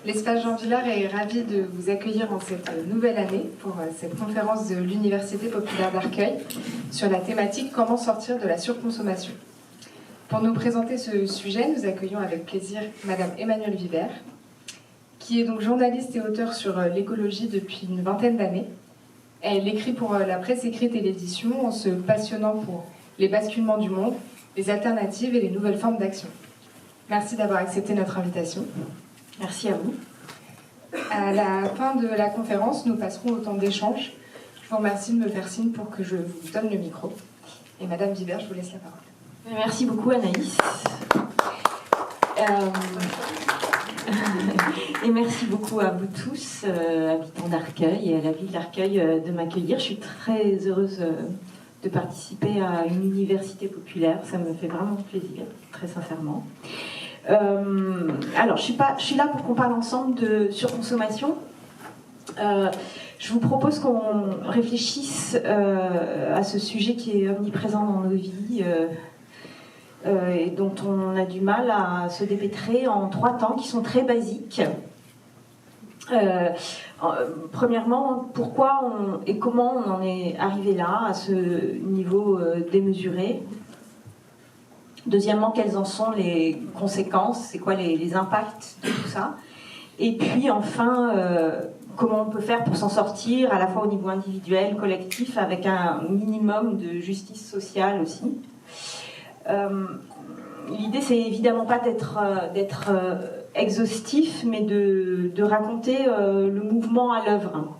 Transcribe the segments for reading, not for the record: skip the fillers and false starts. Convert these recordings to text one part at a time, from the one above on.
L'Espace Jean Vilar est ravi de vous accueillir en cette nouvelle année pour cette conférence de l'Université populaire d'Arcueil sur la thématique « Comment sortir de la surconsommation ». Pour nous présenter ce sujet, nous accueillons avec plaisir Madame Emmanuelle Vibert, qui est donc journaliste et auteure sur l'écologie depuis une vingtaine d'années. Elle écrit pour la presse écrite et l'édition en se passionnant pour les basculements du monde, les alternatives et les nouvelles formes d'action. Merci d'avoir accepté notre invitation. Merci à vous. À la fin de la conférence, nous passerons au temps d'échange. Je vous remercie de me faire signe pour que je vous donne le micro. Et Madame Vibert, je vous laisse la parole. Merci beaucoup Anaïs. Et merci beaucoup à vous tous, habitants d'Arcueil et à la ville d'Arcueil de m'accueillir. Je suis très heureuse de participer à une université populaire. Ça me fait vraiment plaisir, très sincèrement. Alors, je suis là pour qu'on parle ensemble de surconsommation. Je vous propose qu'on réfléchisse à ce sujet qui est omniprésent dans nos vies et dont on a du mal à se dépêtrer en 3 temps qui sont très basiques. Premièrement, pourquoi et comment on en est arrivé là, à ce niveau démesuré. Deuxièmement, quelles en sont les conséquences, c'est quoi les impacts de tout ça. Et puis enfin, comment on peut faire pour s'en sortir, à la fois au niveau individuel, collectif, avec un minimum de justice sociale aussi. L'idée, c'est évidemment pas d'être exhaustif, mais de raconter le mouvement à l'œuvre.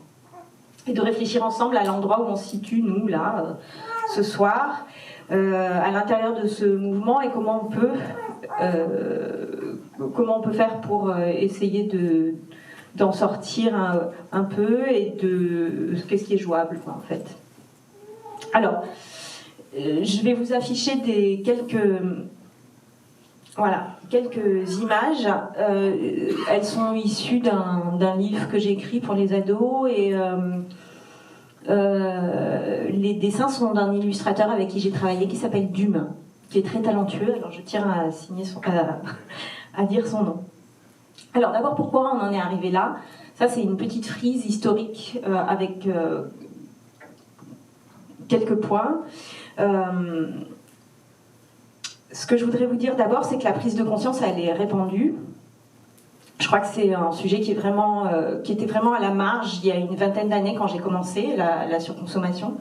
Et de réfléchir ensemble à l'endroit où on se situe, nous, là, ce soir, à l'intérieur de ce mouvement et comment on peut faire pour essayer d'en sortir un peu et de qu'est-ce qui est jouable, quoi, en fait. Alors, je vais vous afficher quelques images. Elles sont issues d'un livre que j'ai écrit pour les ados et les dessins sont d'un illustrateur avec qui j'ai travaillé qui s'appelle Dume, qui est très talentueux. Alors je tiens à dire son nom. Alors d'abord, pourquoi on en est arrivé là? Ça, c'est une petite frise historique avec quelques points. Ce que je voudrais vous dire d'abord, c'est que la prise de conscience, elle est répandue. Je crois que c'est un sujet qui était vraiment à la marge il y a une vingtaine d'années quand j'ai commencé la surconsommation.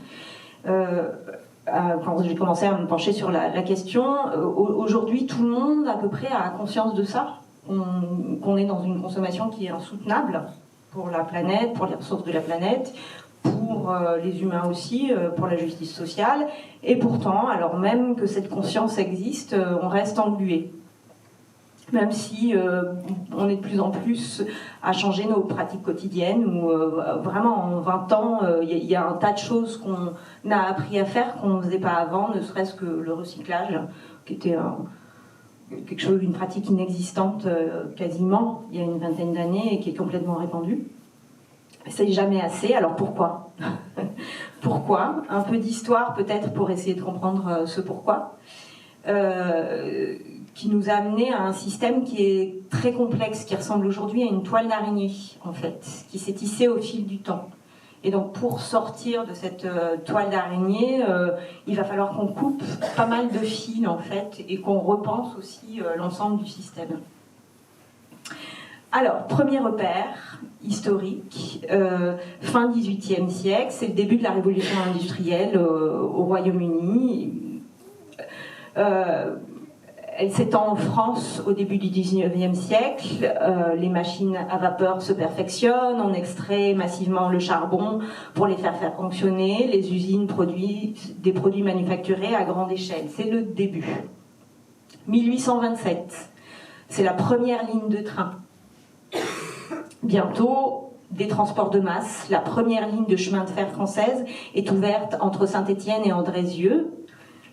Quand j'ai commencé à me pencher sur la question, aujourd'hui tout le monde à peu près a conscience de ça, qu'on est dans une consommation qui est insoutenable pour la planète, pour les ressources de la planète, pour les humains aussi, pour la justice sociale. Et pourtant, alors même que cette conscience existe, on reste englué. Même si on est de plus en plus à changer nos pratiques quotidiennes, où vraiment en 20 ans, il y a un tas de choses qu'on a appris à faire qu'on ne faisait pas avant, ne serait-ce que le recyclage, qui était une pratique inexistante quasiment il y a une vingtaine d'années et qui est complètement répandue. C'est jamais assez, alors pourquoi? Pourquoi? Un peu d'histoire peut-être pour essayer de comprendre ce pourquoi. Qui nous a amené à un système qui est très complexe, qui ressemble aujourd'hui à une toile d'araignée, en fait, qui s'est tissée au fil du temps. Et donc, pour sortir de cette toile d'araignée, il va falloir qu'on coupe pas mal de fils, en fait, et qu'on repense aussi l'ensemble du système. Alors, premier repère historique, fin XVIIIe siècle, c'est le début de la révolution industrielle au Royaume-Uni. Elle s'étend en France au début du XIXe siècle. Les machines à vapeur se perfectionnent, on extrait massivement le charbon pour les faire fonctionner. Les usines produisent des produits manufacturés à grande échelle. C'est le début. 1827, c'est la première ligne de train. Bientôt, des transports de masse. La première ligne de chemin de fer française est ouverte entre Saint-Étienne et Andrézieux.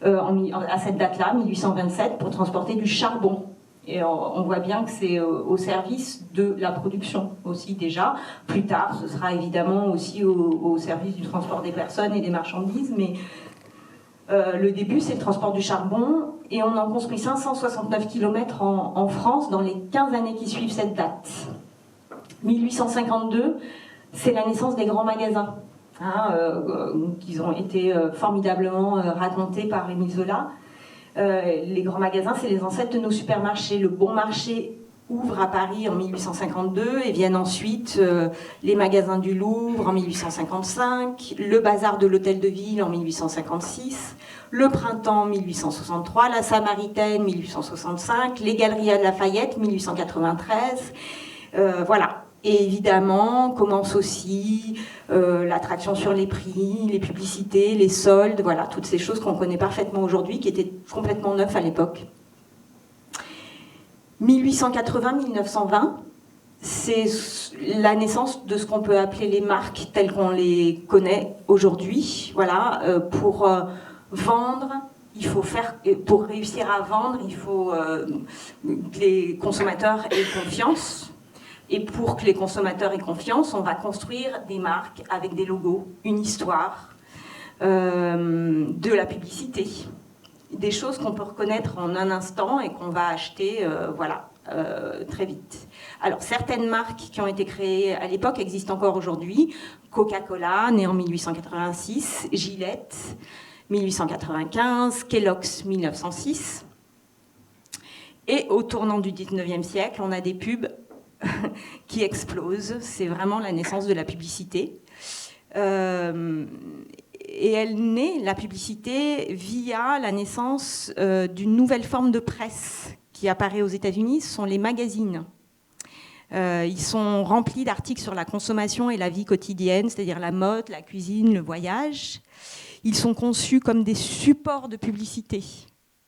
À cette date-là, 1827, pour transporter du charbon. Et on voit bien que c'est au service de la production aussi déjà. Plus tard, ce sera évidemment aussi au service du transport des personnes et des marchandises, mais le début, c'est le transport du charbon, et on en construit 569 km en France dans les 15 années qui suivent cette date. 1852, c'est la naissance des grands magasins, qui ont été formidablement racontés par Émile Zola. Les grands magasins, c'est les ancêtres de nos supermarchés. Le Bon Marché ouvre à Paris en 1852 et viennent ensuite les magasins du Louvre en 1855, le bazar de l'Hôtel de Ville en 1856, le Printemps 1863, la Samaritaine 1865, les Galeries à Lafayette 1893. Voilà. Et évidemment, commence aussi l'attraction sur les prix, les publicités, les soldes, voilà, toutes ces choses qu'on connaît parfaitement aujourd'hui, qui étaient complètement neuves à l'époque. 1880-1920, c'est la naissance de ce qu'on peut appeler les marques telles qu'on les connaît aujourd'hui. Voilà, pour vendre, pour réussir à vendre, il faut que les consommateurs aient confiance. Et pour que les consommateurs aient confiance, on va construire des marques avec des logos, une histoire, de la publicité. Des choses qu'on peut reconnaître en un instant et qu'on va acheter très vite. Alors, certaines marques qui ont été créées à l'époque existent encore aujourd'hui. Coca-Cola, né en 1886, Gillette, 1895, Kellogg's, 1906. Et au tournant du 19e siècle, on a des pubs qui explosent. C'est vraiment la naissance de la publicité. Et elle naît, la publicité, via la naissance d'une nouvelle forme de presse qui apparaît aux États-Unis, ce sont les magazines. Ils sont remplis d'articles sur la consommation et la vie quotidienne, c'est-à-dire la mode, la cuisine, le voyage. Ils sont conçus comme des supports de publicité.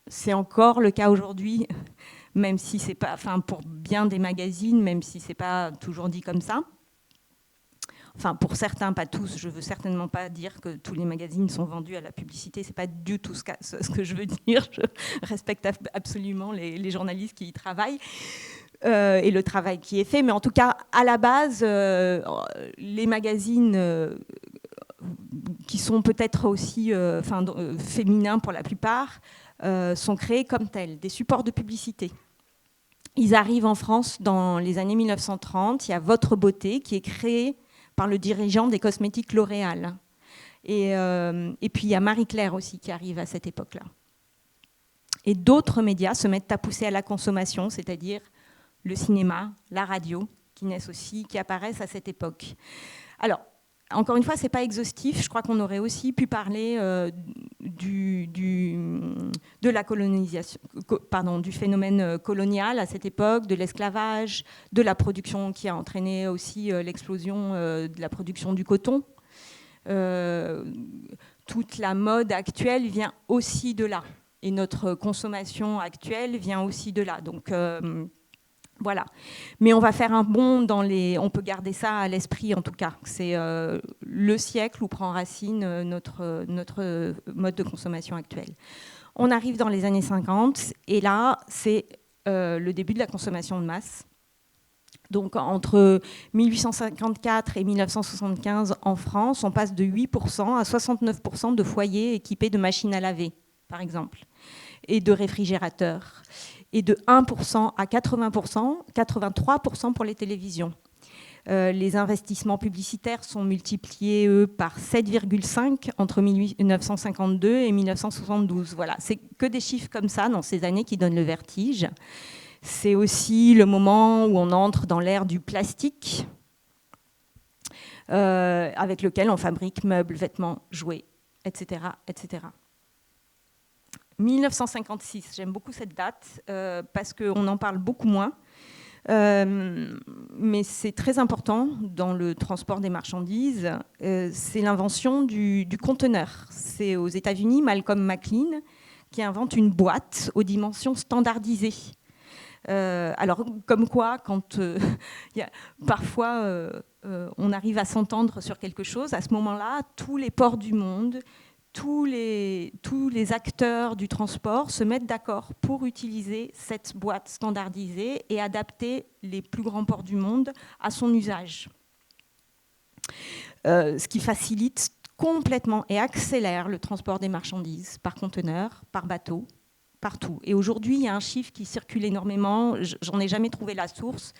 C'est encore le cas aujourd'hui, même si c'est pas, enfin pour bien des magazines, même si c'est pas toujours dit comme ça. Enfin, pour certains, pas tous. Je veux certainement pas dire que tous les magazines sont vendus à la publicité. C'est pas du tout ce que je veux dire. Je respecte absolument les journalistes qui y travaillent et le travail qui est fait. Mais en tout cas, à la base, les magazines qui sont peut-être aussi féminins pour la plupart sont créés comme tels, des supports de publicité. Ils arrivent en France dans les années 1930. Il y a Votre Beauté qui est créé par le dirigeant des cosmétiques L'Oréal. Et puis il y a Marie-Claire aussi qui arrive à cette époque-là. Et d'autres médias se mettent à pousser à la consommation, c'est-à-dire le cinéma, la radio, qui naissent aussi, qui apparaissent à cette époque. Alors, encore une fois, ce n'est pas exhaustif. Je crois qu'on aurait aussi pu parler de la colonisation, du phénomène colonial à cette époque, de l'esclavage, de la production qui a entraîné aussi l'explosion de la production du coton. Toute la mode actuelle vient aussi de là. Et notre consommation actuelle vient aussi de là. Donc, voilà. Mais on va faire un bond on peut garder ça à l'esprit en tout cas. C'est le siècle où prend racine notre mode de consommation actuel. On arrive dans les années 50 et là, c'est le début de la consommation de masse. Donc entre 1854 et 1975 en France, on passe de 8% à 69% de foyers équipés de machines à laver, par exemple, et de réfrigérateurs. Et de 1% à 80%, 83% pour les télévisions. Les investissements publicitaires sont multipliés, eux, par 7,5 entre 1952 et 1972. Voilà, c'est que des chiffres comme ça dans ces années qui donnent le vertige. C'est aussi le moment où on entre dans l'ère du plastique, avec lequel on fabrique meubles, vêtements, jouets, etc., etc. 1956, j'aime beaucoup cette date parce qu'on en parle beaucoup moins, mais c'est très important dans le transport des marchandises. C'est l'invention du conteneur. C'est aux États-Unis Malcolm McLean qui invente une boîte aux dimensions standardisées. Alors, comme quoi, quand parfois on arrive à s'entendre sur quelque chose, à ce moment-là, tous les ports du monde, tous les acteurs du transport se mettent d'accord pour utiliser cette boîte standardisée et adapter les plus grands ports du monde à son usage. Ce qui facilite complètement et accélère le transport des marchandises par conteneur, par bateau, partout. Et aujourd'hui, il y a un chiffre qui circule énormément, j'en ai jamais trouvé la source,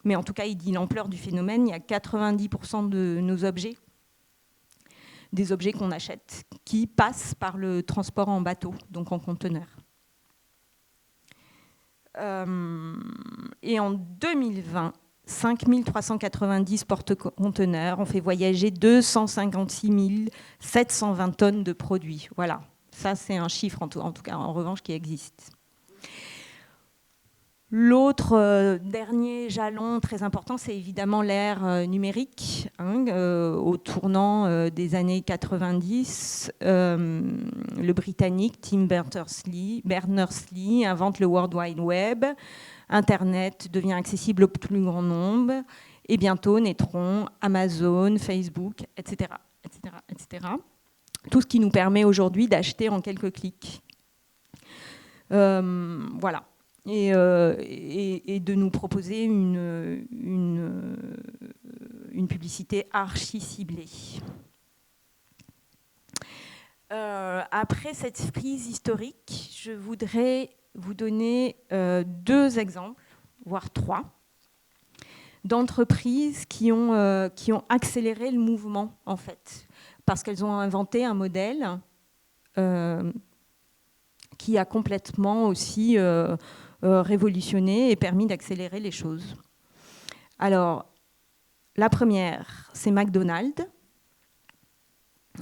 mais en tout cas, il dit l'ampleur du phénomène. Il y a 90% de nos objets, des objets qu'on achète, qui passent par le transport en bateau, donc en conteneur. Et en 2020, 5390 porte-conteneurs ont fait voyager 256 720 tonnes de produits. Voilà, ça c'est un chiffre en tout cas en revanche qui existe. L'autre dernier jalon très important, c'est évidemment l'ère numérique. Au tournant des années 90, le Britannique Tim Berners-Lee invente le World Wide Web. Internet devient accessible au plus grand nombre. Et bientôt naîtront Amazon, Facebook, etc., etc., etc. Tout ce qui nous permet aujourd'hui d'acheter en quelques clics. Voilà. Et de nous proposer une publicité archi ciblée. Après cette prise historique, je voudrais vous donner 2 exemples, voire 3, d'entreprises qui ont accéléré le mouvement, en fait, parce qu'elles ont inventé un modèle qui a complètement aussi révolutionné et permis d'accélérer les choses. Alors, la première, c'est McDonald's.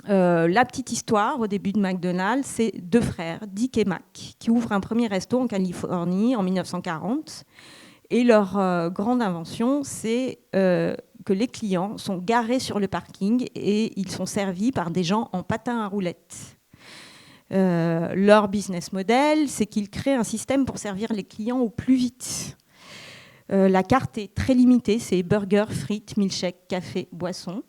La petite histoire au début de McDonald's, c'est 2 frères, Dick et Mac, qui ouvrent un premier resto en Californie en 1940. Et leur grande invention, c'est que les clients sont garés sur le parking et ils sont servis par des gens en patins à roulettes. Leur business model, c'est qu'ils créent un système pour servir les clients au plus vite. La carte est très limitée, c'est burgers, frites, milkshakes, café, boissons.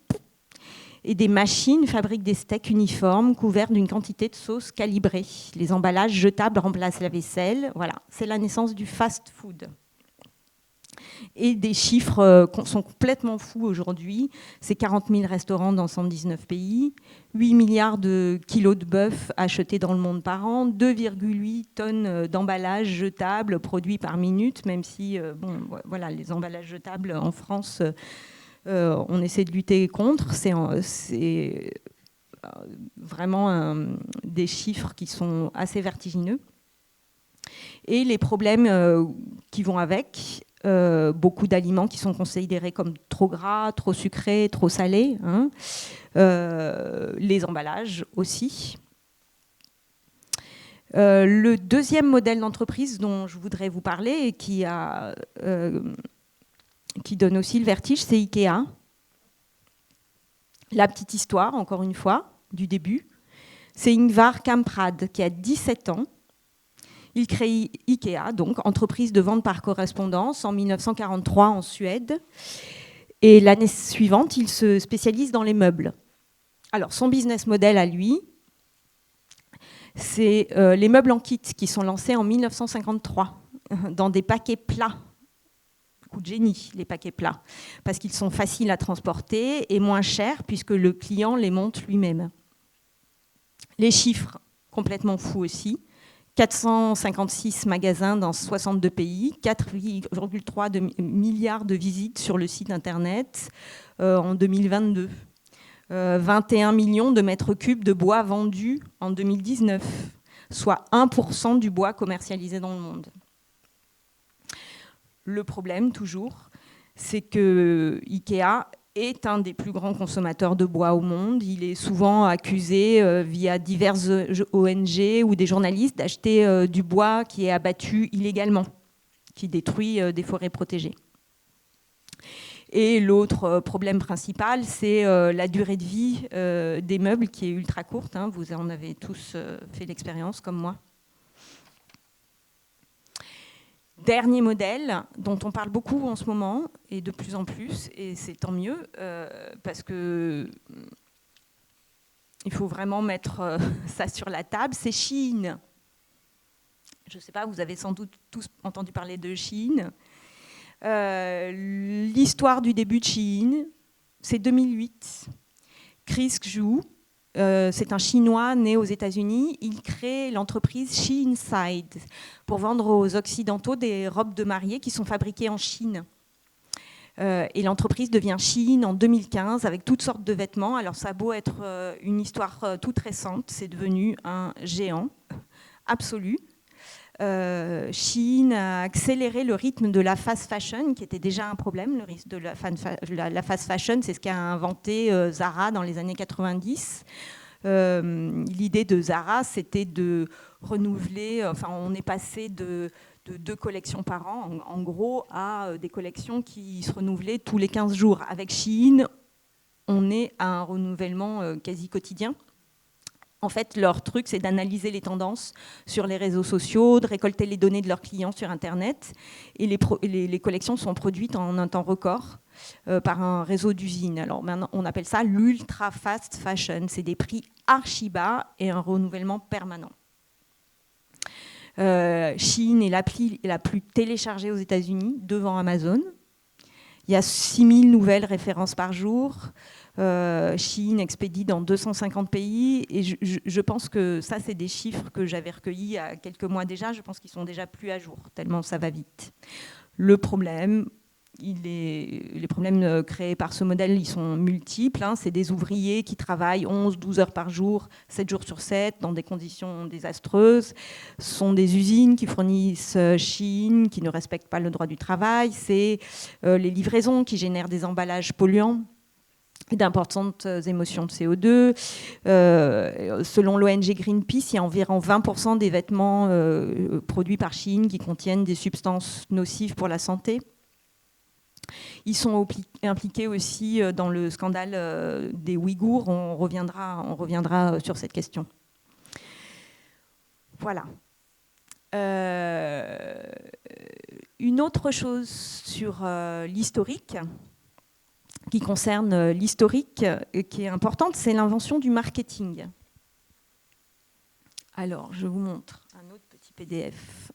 Et des machines fabriquent des steaks uniformes couverts d'une quantité de sauce calibrée. Les emballages jetables remplacent la vaisselle. Voilà, c'est la naissance du fast-food. Et des chiffres sont complètement fous aujourd'hui. C'est 40 000 restaurants dans 119 pays, 8 milliards de kilos de bœuf achetés dans le monde par an, 2,8 tonnes d'emballages jetables produits par minute, même si voilà, les emballages jetables en France, on essaie de lutter contre. C'est vraiment des chiffres qui sont assez vertigineux. Et les problèmes qui vont avec, beaucoup d'aliments qui sont considérés comme trop gras, trop sucrés, trop salés, les emballages aussi. Le deuxième modèle d'entreprise dont je voudrais vous parler et qui donne aussi le vertige, c'est Ikea. La petite histoire, encore une fois, du début, c'est Ingvar Kamprad qui a 17 ans. Il crée Ikea, donc entreprise de vente par correspondance, en 1943 en Suède. Et l'année suivante, il se spécialise dans les meubles. Alors, son business model à lui, c'est les meubles en kit qui sont lancés en 1953 dans des paquets plats. Coup de génie, les paquets plats, parce qu'ils sont faciles à transporter et moins chers puisque le client les monte lui-même. Les chiffres, complètement fous aussi. 456 magasins dans 62 pays, 4,3 milliards de visites sur le site internet en 2022. 21 millions de mètres cubes de bois vendus en 2019, soit 1% du bois commercialisé dans le monde. Le problème, toujours, c'est que Ikea est un des plus grands consommateurs de bois au monde. Il est souvent accusé via diverses ONG ou des journalistes d'acheter du bois qui est abattu illégalement, qui détruit des forêts protégées. Et l'autre problème principal, c'est la durée de vie des meubles qui est ultra courte. Vous en avez tous fait l'expérience comme moi. Dernier modèle dont on parle beaucoup en ce moment, et de plus en plus, et c'est tant mieux, parce que il faut vraiment mettre ça sur la table, c'est Shein. Je ne sais pas, vous avez sans doute tous entendu parler de Shein. L'histoire du début de Shein, c'est 2008. Chris Xu, c'est un Chinois né aux États-Unis. Il crée l'entreprise She Inside pour vendre aux Occidentaux des robes de mariée qui sont fabriquées en Chine. Et l'entreprise devient Shein en 2015 avec toutes sortes de vêtements. Alors ça a beau être une histoire toute récente, c'est devenu un géant absolu. Shein a accéléré le rythme de la fast fashion, qui était déjà un problème. Le rythme de la fast fashion, c'est ce qu'a inventé Zara dans les années 90. L'idée de Zara, c'était de renouveler, enfin on est passé de 2 collections par an, en gros, à des collections qui se renouvelaient tous les 15 jours. Avec Shein, on est à un renouvellement quasi quotidien. En fait, leur truc, c'est d'analyser les tendances sur les réseaux sociaux, de récolter les données de leurs clients sur Internet. Et les collections sont produites en un temps record par un réseau d'usines. Alors maintenant, on appelle ça l'ultra fast fashion. C'est des prix archi bas et un renouvellement permanent. Shein est l'appli la plus téléchargée aux États-Unis, devant Amazon. Il y a 6000 nouvelles références par jour. Shein expédie dans 250 pays. Et je pense que ça, c'est des chiffres que j'avais recueillis il y a quelques mois déjà. Je pense qu'ils sont déjà plus à jour, tellement ça va vite. Le problème, les problèmes créés par ce modèle, ils sont multiples. C'est des ouvriers qui travaillent 11-12 heures par jour, 7 jours sur 7, dans des conditions désastreuses. Ce sont des usines qui fournissent Shein, qui ne respectent pas le droit du travail. C'est les livraisons qui génèrent des emballages polluants et d'importantes émissions de CO2. Selon l'ONG Greenpeace, il y a environ 20% des vêtements produits par Shein qui contiennent des substances nocives pour la santé. Ils sont impliqués aussi dans le scandale des Ouïghours. On reviendra sur cette question. Voilà. Une autre chose sur l'historique, qui concerne l'historique, qui est importante, c'est l'invention du marketing. Alors, je vous montre un autre petit PDF.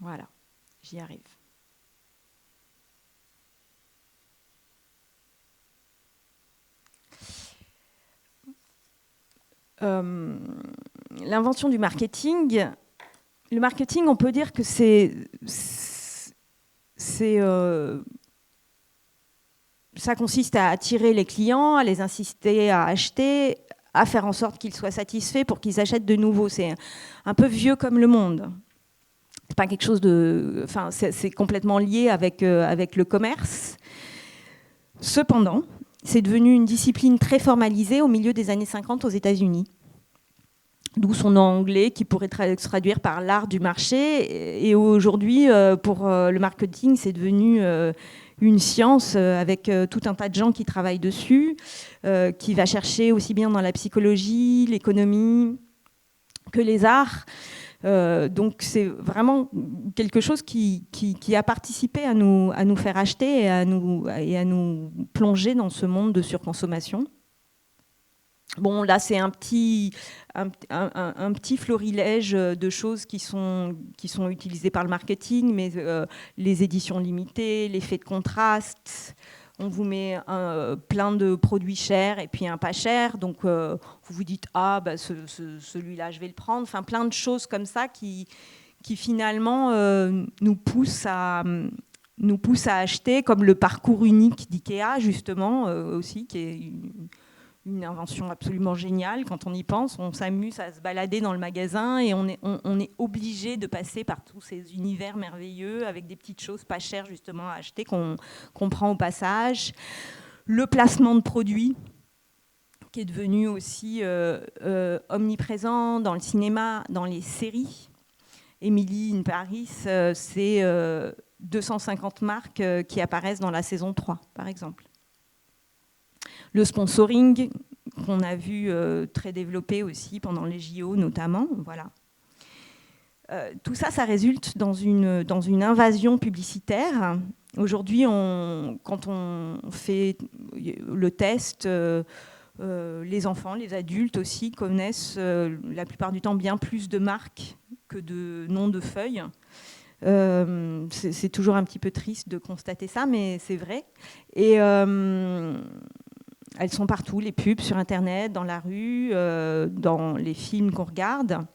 Voilà, j'y arrive. L'invention du marketing. Le marketing, on peut dire que ça consiste à attirer les clients, à les inciter à acheter, à faire en sorte qu'ils soient satisfaits pour qu'ils achètent de nouveau. C'est un peu vieux comme le monde. C'est pas quelque chose de, enfin, c'est complètement lié avec le commerce. Cependant, c'est devenu une discipline très formalisée au milieu des années 50 aux États-Unis. D'où son nom anglais qui pourrait se traduire par l'art du marché. Et aujourd'hui, pour le marketing, c'est devenu une science avec tout un tas de gens qui travaillent dessus, qui va chercher aussi bien dans la psychologie, l'économie que les arts. Donc c'est vraiment quelque chose qui a participé à nous faire acheter et à nous plonger dans ce monde de surconsommation. Bon, là, c'est un petit florilège de choses qui sont utilisées par le marketing, mais les éditions limitées, l'effet de contraste. On vous met plein de produits chers et puis un pas cher. Donc, vous vous dites, ah, bah, celui-là, je vais le prendre. Enfin, plein de choses comme ça qui finalement nous poussent à acheter, comme le parcours unique d'IKEA, justement, aussi, qui est une invention absolument géniale. Quand on y pense, on s'amuse à se balader dans le magasin et on est obligé de passer par tous ces univers merveilleux avec des petites choses pas chères justement à acheter qu'on prend au passage. Le placement de produits qui est devenu aussi omniprésent dans le cinéma, dans les séries. Emily in Paris, c'est 250 marques qui apparaissent dans la saison 3, par exemple. Le sponsoring, qu'on a vu très développé aussi pendant les JO notamment. Voilà. Tout ça, ça résulte dans une invasion publicitaire. Aujourd'hui, quand on fait le test, les enfants, les adultes aussi connaissent la plupart du temps bien plus de marques que de noms de feuilles. C'est toujours un petit peu triste de constater ça, mais c'est vrai. Et elles sont partout, les pubs sur Internet, dans la rue, dans les films qu'on regarde.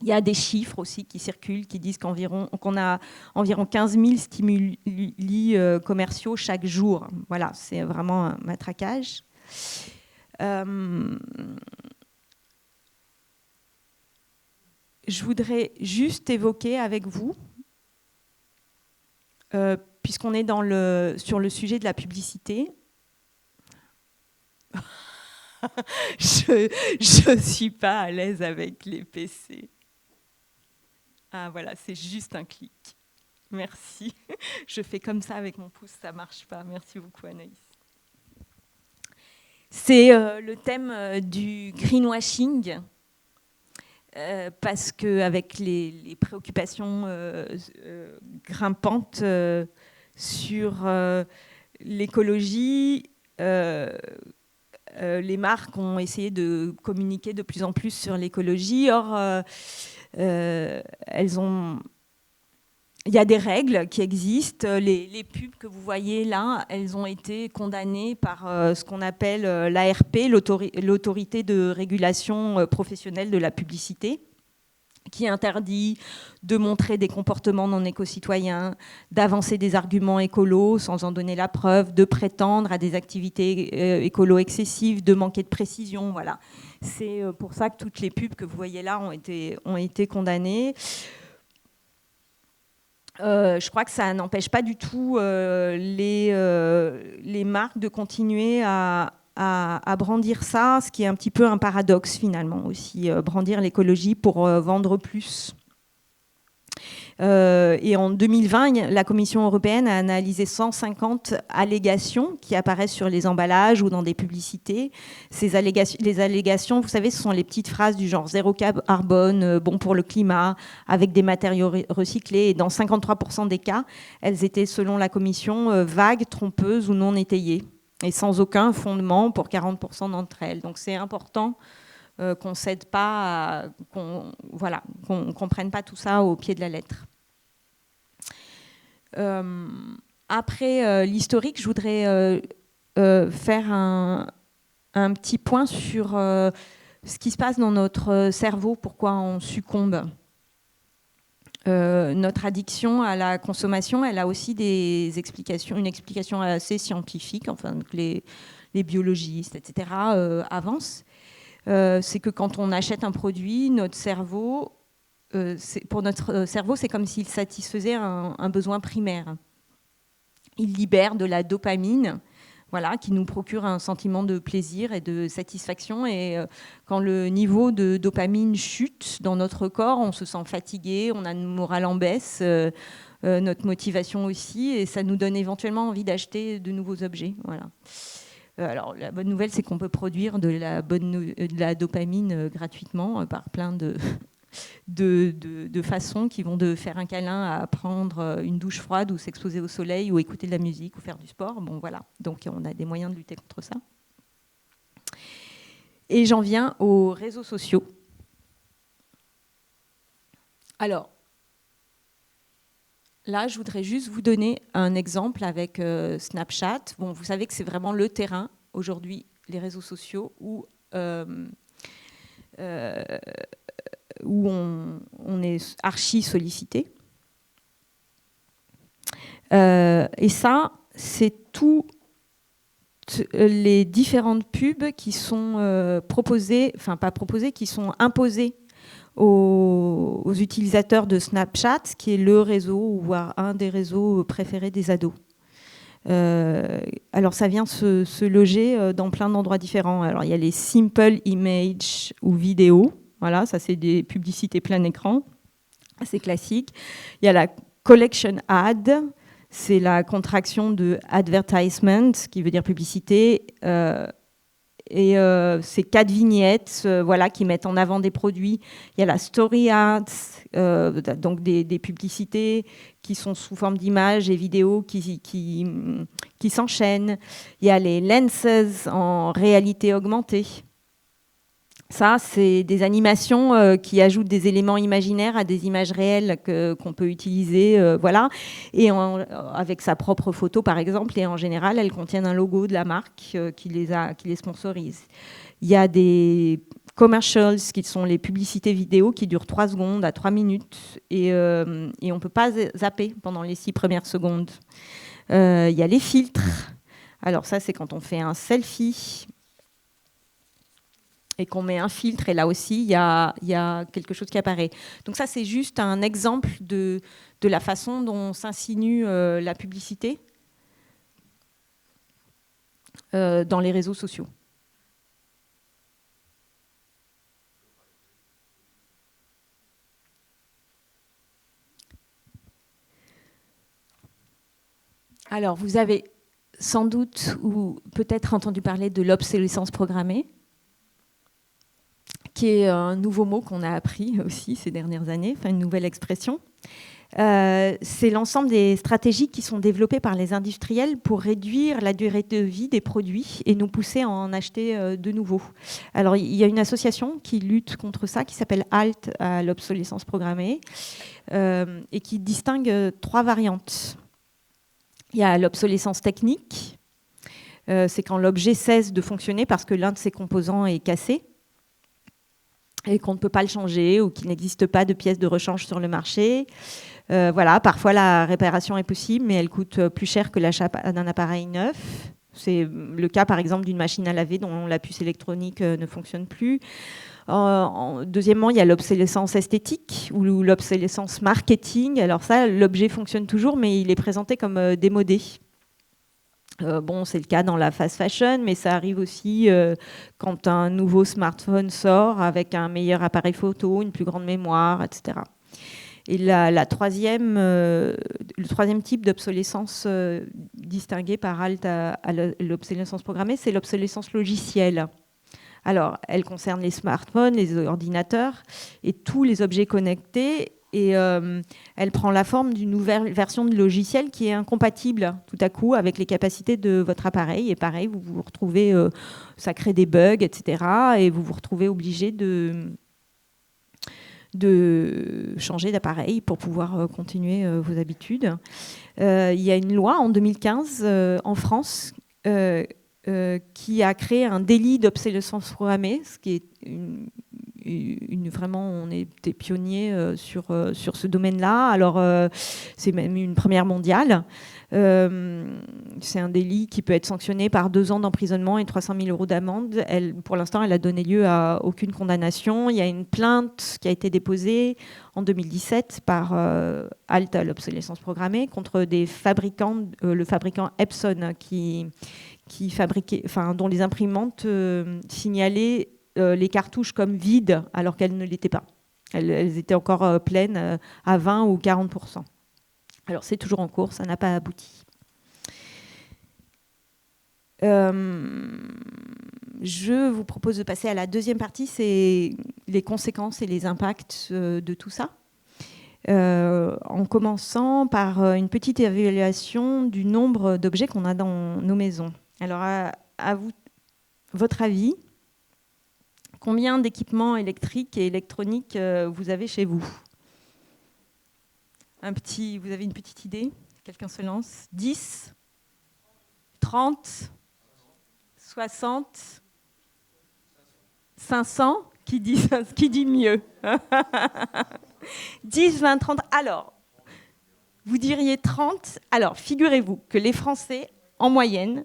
Il y a des chiffres aussi qui circulent, qui disent qu'on a environ 15 000 stimuli commerciaux chaque jour. Voilà, c'est vraiment un matraquage. Je voudrais juste évoquer avec vous, puisqu'on est sur le sujet de la publicité, je ne suis pas à l'aise avec les PC. Ah voilà, c'est juste un clic. Merci. Je fais comme ça avec mon pouce, ça ne marche pas. Merci beaucoup Anaïs. C'est le thème du greenwashing, parce qu'avec les préoccupations grimpantes sur l'écologie, les marques ont essayé de communiquer de plus en plus sur l'écologie. Or, il y a des règles qui existent. Les pubs que vous voyez là, elles ont été condamnées par ce qu'on appelle l'ARP, l'autorité de régulation professionnelle de la publicité, qui interdit de montrer des comportements non éco-citoyens, d'avancer des arguments écolos sans en donner la preuve, de prétendre à des activités écolo excessives, de manquer de précision. Voilà. C'est pour ça que toutes les pubs que vous voyez là ont été condamnées. Je crois que ça n'empêche pas du tout les marques de continuer à brandir ça, ce qui est un petit peu un paradoxe finalement aussi, brandir l'écologie pour vendre plus. Et en 2020, la Commission européenne a analysé 150 allégations qui apparaissent sur les emballages ou dans des publicités. Les allégations, vous savez, ce sont les petites phrases du genre zéro carbone, bon pour le climat, avec des matériaux recyclés. Et dans 53% des cas, elles étaient, selon la Commission, vagues, trompeuses ou non étayées, et sans aucun fondement pour 40% d'entre elles. Donc c'est important qu'on ne cède pas, qu'on ne prenne pas tout ça au pied de la lettre. Après l'historique, je voudrais faire un petit point sur ce qui se passe dans notre cerveau, pourquoi on succombe. Notre addiction à la consommation, elle a aussi une explication assez scientifique, enfin les biologistes, etc., avancent. C'est que quand on achète un produit, pour notre cerveau, c'est comme s'il satisfaisait un besoin primaire. Il libère de la dopamine, voilà, qui nous procure un sentiment de plaisir et de satisfaction. Et quand le niveau de dopamine chute dans notre corps, on se sent fatigué, on a une morale en baisse, notre motivation aussi, et ça nous donne éventuellement envie d'acheter de nouveaux objets. Voilà. Alors, la bonne nouvelle, c'est qu'on peut produire de la dopamine gratuitement par plein de façons qui vont de faire un câlin à prendre une douche froide ou s'exposer au soleil ou écouter de la musique ou faire du sport. Bon, voilà. Donc, on a des moyens de lutter contre ça. Et j'en viens aux réseaux sociaux. Alors, là, je voudrais juste vous donner un exemple avec Snapchat. Bon, vous savez que c'est vraiment le terrain, aujourd'hui, les réseaux sociaux, où on est archi sollicité. Et ça, c'est toutes les différentes pubs qui sont proposées, enfin pas proposées, qui sont imposées aux utilisateurs de Snapchat, qui est le réseau, voire un des réseaux préférés des ados. Alors ça vient se loger dans plein d'endroits différents. Alors il y a les simple image ou vidéos, voilà, ça c'est des publicités plein écran, c'est classique. Il y a la collection ad, c'est la contraction de advertisement, qui veut dire publicité. Et c'est 4 vignettes voilà, qui mettent en avant des produits. Il y a la story ads, donc des publicités qui sont sous forme d'images et vidéos qui s'enchaînent. Il y a les lenses en réalité augmentée. Ça, c'est des animations qui ajoutent des éléments imaginaires à des images réelles qu'on peut utiliser, voilà. Et avec sa propre photo, par exemple, et en général, elles contiennent un logo de la marque qui les sponsorise. Il y a des commercials qui sont les publicités vidéo qui durent 3 secondes à 3 minutes et on ne peut pas zapper pendant les 6 premières secondes. Il y a les filtres. Alors ça, c'est quand on fait un selfie et qu'on met un filtre, et là aussi, il y a quelque chose qui apparaît. Donc ça, c'est juste un exemple de la façon dont s'insinue la publicité dans les réseaux sociaux. Alors, vous avez sans doute ou peut-être entendu parler de l'obsolescence programmée, qui est un nouveau mot qu'on a appris aussi ces dernières années, enfin une nouvelle expression. C'est l'ensemble des stratégies qui sont développées par les industriels pour réduire la durée de vie des produits et nous pousser à en acheter de nouveaux. Alors, il y a une association qui lutte contre ça, qui s'appelle HALT, à l'obsolescence programmée, et qui distingue 3 variantes. Il y a l'obsolescence technique, c'est quand l'objet cesse de fonctionner parce que l'un de ses composants est cassé et qu'on ne peut pas le changer ou qu'il n'existe pas de pièces de rechange sur le marché. Voilà, parfois la réparation est possible, mais elle coûte plus cher que l'achat d'un appareil neuf. C'est le cas, par exemple, d'une machine à laver dont la puce électronique ne fonctionne plus. Deuxièmement, il y a l'obsolescence esthétique ou l'obsolescence marketing. Alors ça, l'objet fonctionne toujours, mais il est présenté comme démodé. Bon, c'est le cas dans la fast fashion, mais ça arrive aussi quand un nouveau smartphone sort avec un meilleur appareil photo, une plus grande mémoire, etc. Et le troisième type d'obsolescence distingué par HALT à l'obsolescence programmée, c'est l'obsolescence logicielle. Alors, elle concerne les smartphones, les ordinateurs et tous les objets connectés. Et elle prend la forme d'une nouvelle version de logiciel qui est incompatible tout à coup avec les capacités de votre appareil. Et pareil, vous vous retrouvez, ça crée des bugs, etc. Et vous vous retrouvez obligé de changer d'appareil pour pouvoir continuer vos habitudes. Il y a une loi en 2015 en France qui a créé un délit d'obsolescence programmée, ce qui est vraiment, on était pionniers sur ce domaine-là. Alors, c'est même une première mondiale. C'est un délit qui peut être sanctionné par 2 ans d'emprisonnement et 300 000 € d'amende. Pour l'instant, elle a donné lieu à aucune condamnation. Il y a une plainte qui a été déposée en 2017 par HALT à l'obsolescence programmée contre des fabricants, le fabricant Epson qui fabriquait, dont les imprimantes signalaient les cartouches comme vides alors qu'elles ne l'étaient pas. Elles étaient encore pleines à 20 ou 40%. Alors c'est toujours en cours, ça n'a pas abouti. Je vous propose de passer à la deuxième partie, c'est les conséquences et les impacts de tout ça. En commençant par une petite évaluation du nombre d'objets qu'on a dans nos maisons. Alors à vous, votre avis, combien d'équipements électriques et électroniques vous avez chez vous ? Vous avez une petite idée ? Quelqu'un se lance ? 10 ? 30 ? 60 ? 500 ? Qui dit mieux ? 10, 20, 30. Alors, vous diriez 30. Alors, figurez-vous que les Français, en moyenne,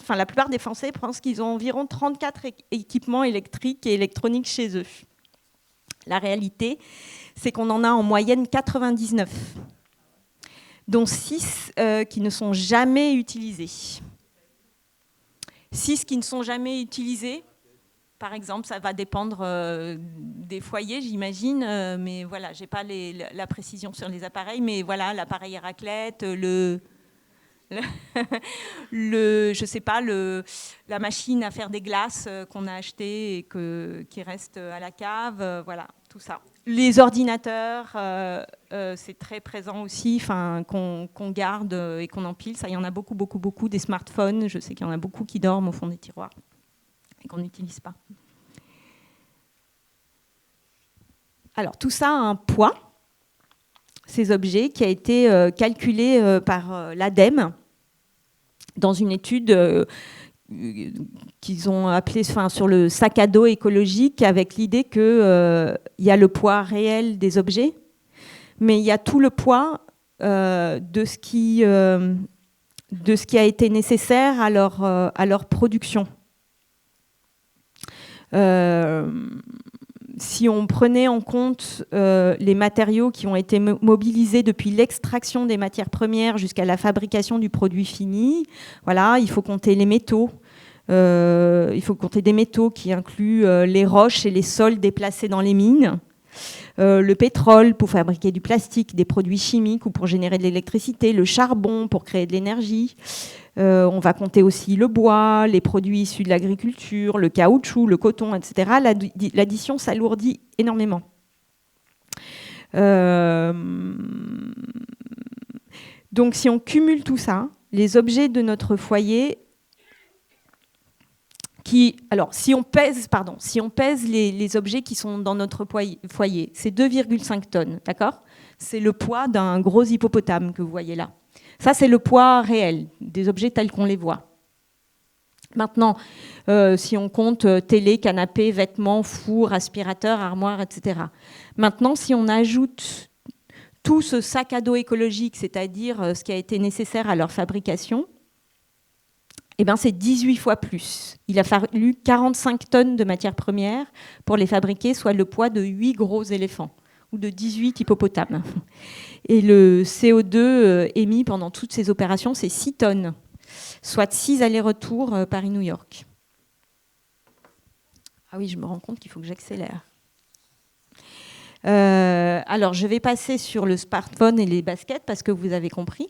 la plupart des Français pensent qu'ils ont environ 34 équipements électriques et électroniques chez eux. La réalité, c'est qu'on en a en moyenne 99, dont 6 qui ne sont jamais utilisés. 6 qui ne sont jamais utilisés, par exemple, ça va dépendre des foyers, j'imagine, mais voilà, je n'ai pas la précision sur les appareils, mais voilà, l'appareil à raclette, je sais pas, la machine à faire des glaces qu'on a achetée et qui reste à la cave, voilà, tout ça. Les ordinateurs, c'est très présent aussi, qu'on garde et qu'on empile. Ça, il y en a beaucoup, beaucoup, beaucoup. Des smartphones, je sais qu'il y en a beaucoup qui dorment au fond des tiroirs et qu'on n'utilise pas. Alors, tout ça a un poids, ces objets, qui a été calculé par l'ADEME dans une étude qu'ils ont appelée sur le sac à dos écologique, avec l'idée qu'il y a le poids réel des objets, mais il y a tout le poids de ce qui a été nécessaire à leur production. Si on prenait en compte les matériaux qui ont été mobilisés depuis l'extraction des matières premières jusqu'à la fabrication du produit fini, voilà, il faut compter les métaux. Il faut compter des métaux qui incluent les roches et les sols déplacés dans les mines, le pétrole pour fabriquer du plastique, des produits chimiques ou pour générer de l'électricité, le charbon pour créer de l'énergie. On va compter aussi le bois, les produits issus de l'agriculture, le caoutchouc, le coton, etc. L'addition s'alourdit énormément. Donc si on cumule tout ça, les objets de notre foyer, si on pèse les objets qui sont dans notre foyer, c'est 2,5 tonnes, d'accord ? C'est le poids d'un gros hippopotame que vous voyez là. Ça, c'est le poids réel des objets tels qu'on les voit. Maintenant, si on compte télé, canapé, vêtements, four, aspirateur, armoire, etc. Maintenant, si on ajoute tout ce sac à dos écologique, c'est-à-dire ce qui a été nécessaire à leur fabrication, eh ben, c'est 18 fois plus. Il a fallu 45 tonnes de matières premières pour les fabriquer, soit le poids de 8 gros éléphants ou de 18 hippopotames. Et le CO2 émis pendant toutes ces opérations, c'est 6 tonnes, soit 6 allers-retours Paris-New York. Ah oui, je me rends compte qu'il faut que j'accélère. Alors, je vais passer sur le smartphone et les baskets parce que vous avez compris.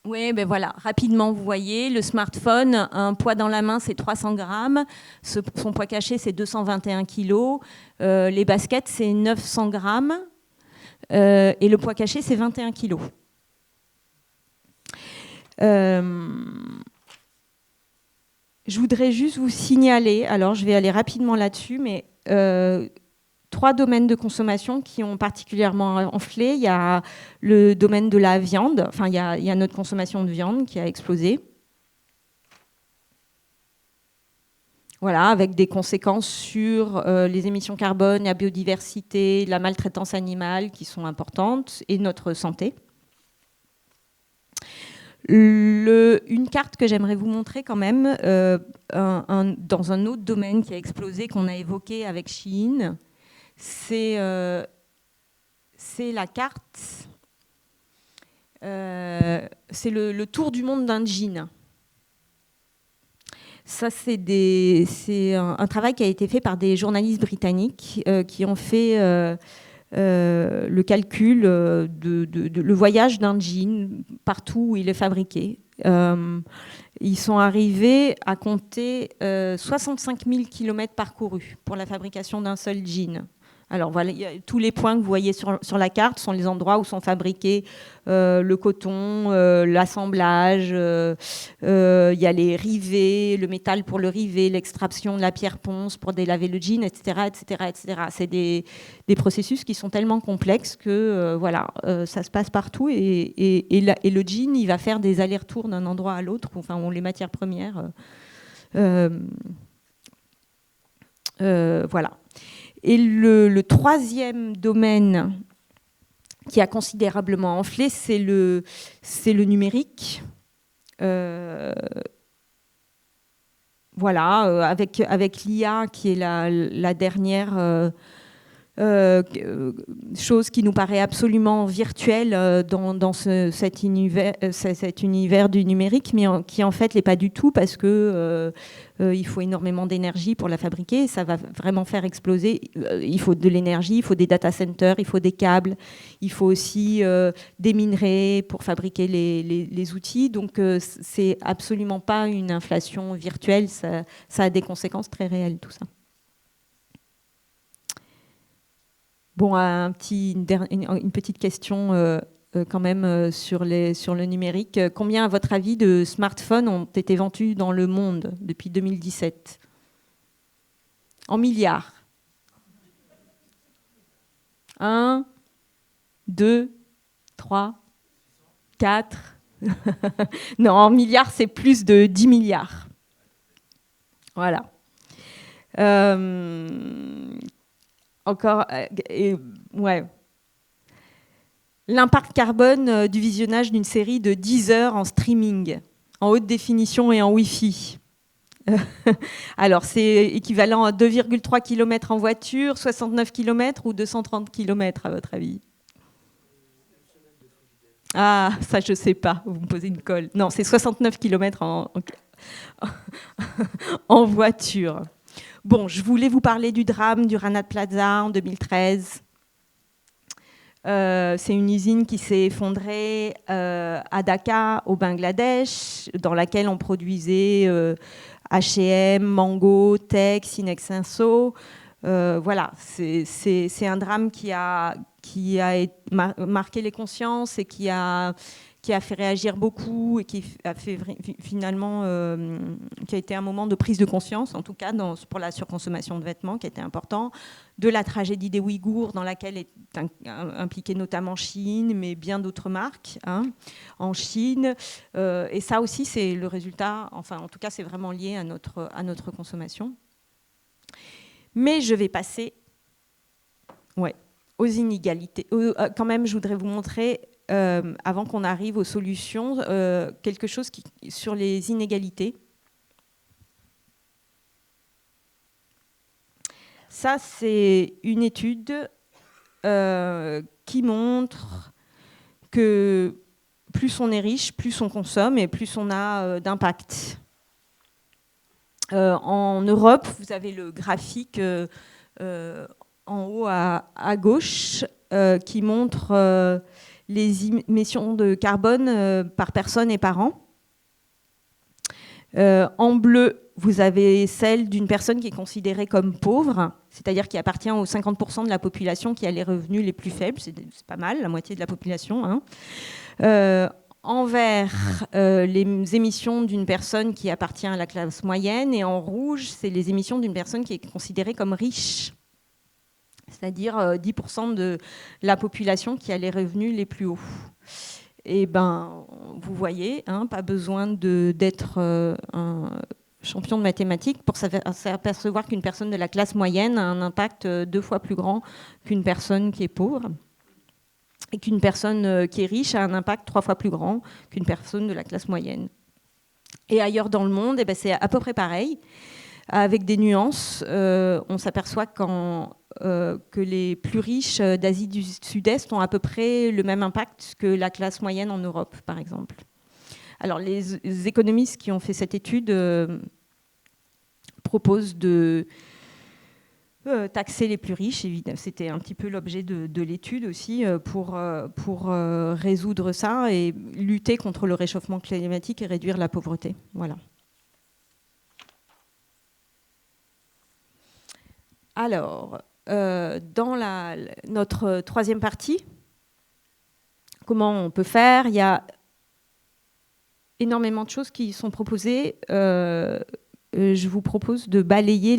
Oui, ben voilà, rapidement, vous voyez, le smartphone, un poids dans la main, c'est 300 grammes, son poids caché, c'est 221 kilos, les baskets, c'est 900 grammes, et le poids caché, c'est 21 kilos. Je voudrais juste vous signaler, alors je vais aller rapidement là-dessus, mais 3 domaines de consommation qui ont particulièrement enflé. Il y a le domaine de la viande, enfin il y a notre consommation de viande qui a explosé. Voilà, avec des conséquences sur les émissions carbone, la biodiversité, la maltraitance animale qui sont importantes et notre santé. Une carte que j'aimerais vous montrer quand même, dans un autre domaine qui a explosé, qu'on a évoqué avec Shein, c'est la carte, c'est le tour du monde d'un jean. Ça, c'est un travail qui a été fait par des journalistes britanniques qui ont fait le calcul le voyage d'un jean partout où il est fabriqué. Ils sont arrivés à compter 65 000 km parcourus pour la fabrication d'un seul jean. Alors voilà, tous les points que vous voyez sur la carte sont les endroits où sont fabriqués le coton, l'assemblage, il y a les rivets, le métal pour le rivet, l'extraction de la pierre ponce pour délaver le jean, etc., etc., etc. C'est des processus qui sont tellement complexes que voilà, ça se passe partout et le jean, il va faire des allers-retours d'un endroit à l'autre, enfin, où les matières premières, voilà. Et le troisième domaine qui a considérablement enflé, c'est le numérique. Voilà, avec l'IA qui est la dernière chose qui nous paraît absolument virtuelle dans cet univers du numérique, mais qui en fait l'est pas du tout parce que il faut énormément d'énergie pour la fabriquer. Ça va vraiment faire exploser. Il faut de l'énergie, il faut des data centers, il faut des câbles, il faut aussi des minerais pour fabriquer les outils. Donc c'est absolument pas une inflation virtuelle. Ça a des conséquences très réelles, tout ça. Bon, une petite question quand même sur le numérique. Combien, à votre avis, de smartphones ont été vendus dans le monde depuis 2017 ? En milliards. 1, 2, 3, 4. Non, en milliards, c'est plus de 10 milliards. Voilà. Encore, ouais. L'impact carbone du visionnage d'une série de 10 heures en streaming, en haute définition et en Wi-Fi. Alors, c'est équivalent à 2,3 km en voiture, 69 km ou 230 km, à votre avis? Ah, ça, je ne sais pas. Vous me posez une colle. Non, c'est 69 km en voiture. Bon, je voulais vous parler du drame du Rana Plaza en 2013. C'est une usine qui s'est effondrée à Dhaka, au Bangladesh, dans laquelle on produisait H&M, Mango, Tech, Sinexinso. Voilà, c'est un drame qui a marqué les consciences et qui a fait réagir beaucoup et qui a fait finalement qui a été un moment de prise de conscience, en tout cas pour la surconsommation de vêtements, qui était important, de la tragédie des Ouïghours, dans laquelle est impliquée notamment Chine, mais bien d'autres marques en Chine. Et ça aussi, c'est le résultat, enfin en tout cas, c'est vraiment lié à notre consommation. Mais je vais passer aux inégalités. Quand même, je voudrais vous montrer, avant qu'on arrive aux solutions, quelque chose sur les inégalités. Ça, c'est une étude qui montre que plus on est riche, plus on consomme et plus on a d'impact. En Europe, vous avez le graphique en haut à gauche qui montre les émissions de carbone par personne et par an. En bleu, vous avez celle d'une personne qui est considérée comme pauvre, c'est-à-dire qui appartient aux 50% de la population qui a les revenus les plus faibles, c'est pas mal, la moitié de la population. En vert, les émissions d'une personne qui appartient à la classe moyenne, et en rouge, c'est les émissions d'une personne qui est considérée comme riche, c'est-à-dire 10% de la population qui a les revenus les plus hauts. Et ben, vous voyez, pas besoin d'être un champion de mathématiques pour s'apercevoir qu'une personne de la classe moyenne a un impact 2 fois plus grand qu'une personne qui est pauvre, et qu'une personne qui est riche a un impact 3 fois plus grand qu'une personne de la classe moyenne. Et ailleurs dans le monde, c'est à peu près pareil, avec des nuances. On s'aperçoit que les plus riches d'Asie du Sud-Est ont à peu près le même impact que la classe moyenne en Europe, par exemple. Alors, les économistes qui ont fait cette étude proposent de taxer les plus riches. Évidemment, c'était un petit peu l'objet de l'étude aussi, pour résoudre ça et lutter contre le réchauffement climatique et réduire la pauvreté. Voilà. Alors, dans notre troisième partie, comment on peut faire? Il y a énormément de choses qui sont proposées. Je vous propose de balayer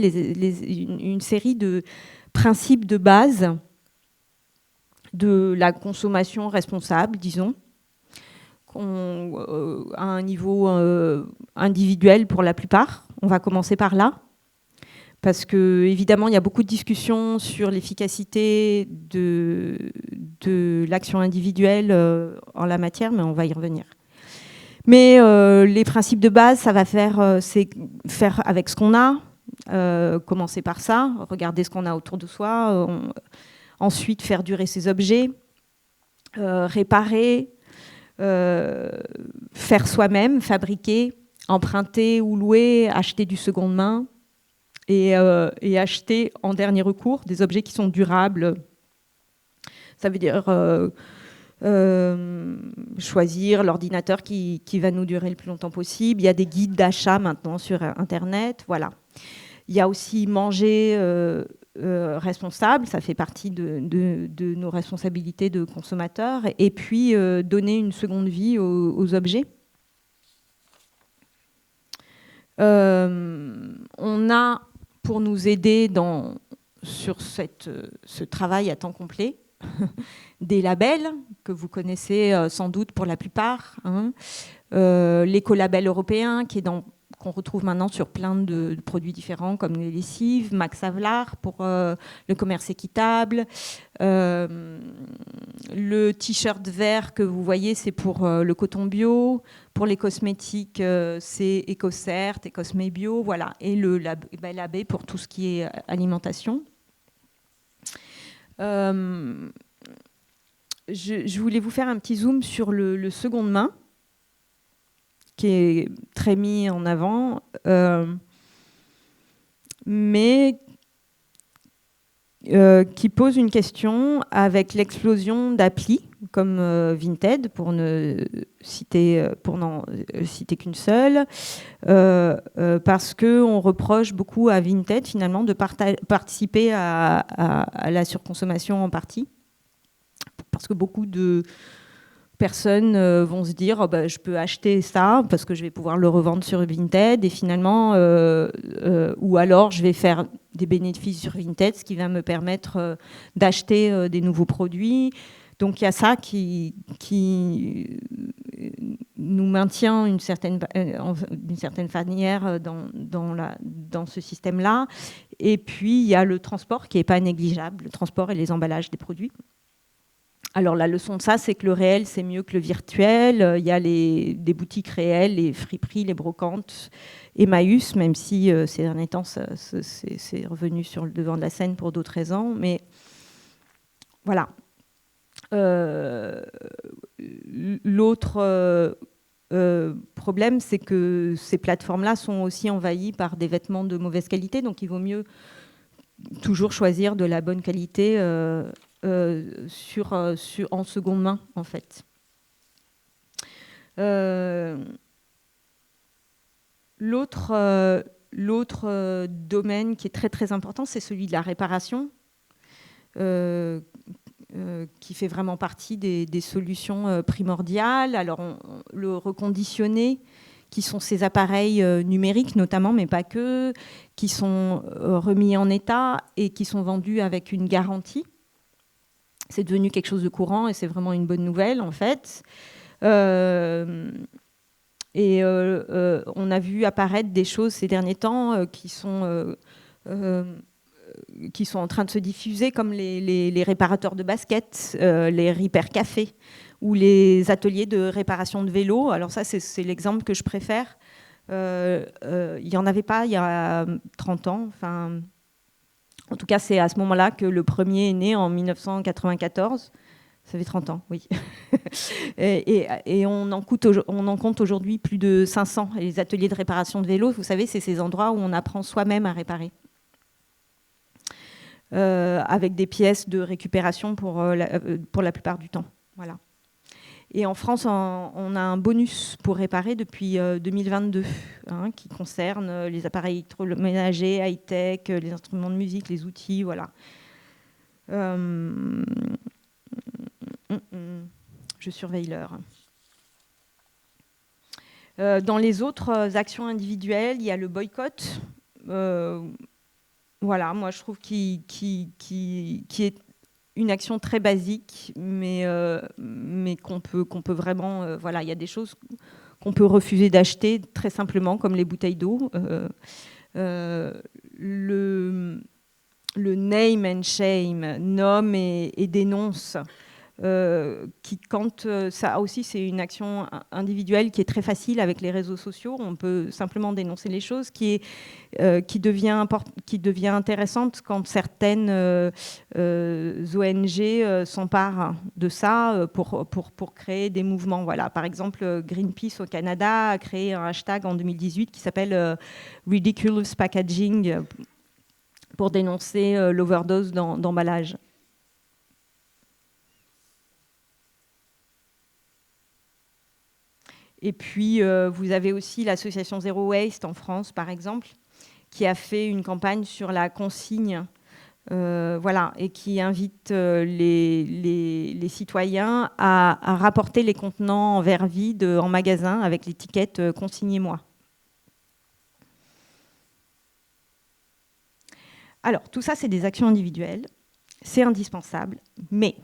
une série de principes de base de la consommation responsable, disons, à un niveau individuel pour la plupart. On va commencer par là. Parce que, évidemment, il y a beaucoup de discussions sur l'efficacité de l'action individuelle en la matière, mais on va y revenir. Mais les principes de base, ça va c'est faire avec ce qu'on a, commencer par ça, regarder ce qu'on a autour de soi, ensuite faire durer ses objets, réparer, faire soi-même, fabriquer, emprunter ou louer, acheter du seconde main, et acheter en dernier recours des objets qui sont durables. Ça veut dire choisir l'ordinateur qui va nous durer le plus longtemps possible. Il y a des guides d'achat maintenant sur Internet. Voilà. Il y a aussi manger responsable, ça fait partie de nos responsabilités de consommateurs. Et puis donner une seconde vie aux objets. On a pour nous aider sur ce travail à temps complet. Des labels que vous connaissez sans doute pour la plupart, hein. L'écolabel européen qu'on retrouve maintenant sur plein de produits différents comme les lessives, Max Havelaar pour le commerce équitable, le t-shirt vert que vous voyez c'est pour le coton bio, pour les cosmétiques c'est EcoCert et Cosme Bio, voilà, et le label pour tout ce qui est alimentation. Je voulais vous faire un petit zoom sur le seconde main, qui est très mis en avant, mais qui pose une question avec l'explosion d'applis comme Vinted, pour n'en citer qu'une seule, parce qu'on reproche beaucoup à Vinted finalement de participer à la surconsommation en partie. Parce que beaucoup de personnes vont se dire bah, je peux acheter ça parce que je vais pouvoir le revendre sur Vinted et finalement, ou alors je vais faire des bénéfices sur Vinted, ce qui va me permettre d'acheter des nouveaux produits. Donc il y a ça qui nous maintient d'une certaine manière dans ce système-là. Et puis il y a le transport qui n'est pas négligeable, le transport et les emballages des produits. Alors la leçon de ça, c'est que le réel, c'est mieux que le virtuel. Il y a des boutiques réelles, les friperies, les brocantes, Emmaüs, même si ces derniers temps, c'est revenu sur le devant de la scène pour d'autres raisons. Mais voilà. L'autre problème, c'est que ces plateformes-là sont aussi envahies par des vêtements de mauvaise qualité. Donc il vaut mieux toujours choisir de la bonne qualité en seconde main, en fait. L'autre domaine qui est très très important, c'est celui de la réparation, qui fait vraiment partie des solutions primordiales. Alors, le reconditionné, qui sont ces appareils numériques notamment, mais pas que, qui sont remis en état et qui sont vendus avec une garantie. C'est devenu quelque chose de courant et c'est vraiment une bonne nouvelle, en fait. On a vu apparaître des choses ces derniers temps qui sont en train de se diffuser, comme les réparateurs de baskets, les repair cafés ou les ateliers de réparation de vélos. Alors ça, c'est l'exemple que je préfère. Il n'y en avait pas il y a 30 ans. Enfin, en tout cas, c'est à ce moment-là que le premier est né en 1994. Ça fait 30 ans, oui. et on en compte aujourd'hui plus de 500. Et les ateliers de réparation de vélos, vous savez, c'est ces endroits où on apprend soi-même à réparer. Avec des pièces de récupération pour la plupart du temps. Voilà. Et en France, on a un bonus pour réparer depuis 2022, hein, qui concerne les appareils électroménagers, high-tech, les instruments de musique, les outils, voilà. Je surveille l'heure. Dans les autres actions individuelles, il y a le boycott. Voilà, moi je trouve qui est une action très basique, mais qu'on peut vraiment... voilà, il y a des choses qu'on peut refuser d'acheter très simplement, comme les bouteilles d'eau. Le name and shame, nomme et dénonce, ça aussi c'est une action individuelle qui est très facile avec les réseaux sociaux. On peut simplement dénoncer les choses, qui devient intéressante quand certaines ONG s'emparent de ça pour créer des mouvements. Voilà. Par exemple, Greenpeace au Canada a créé un hashtag en 2018 qui s'appelle Ridiculous Packaging pour dénoncer l'overdose d'emballage. Et puis, vous avez aussi l'association Zero Waste en France, par exemple, qui a fait une campagne sur la consigne, voilà, et qui invite les citoyens à rapporter les contenants en verre vide en magasin avec l'étiquette « Consignez-moi ». Alors, tout ça, c'est des actions individuelles. C'est indispensable, mais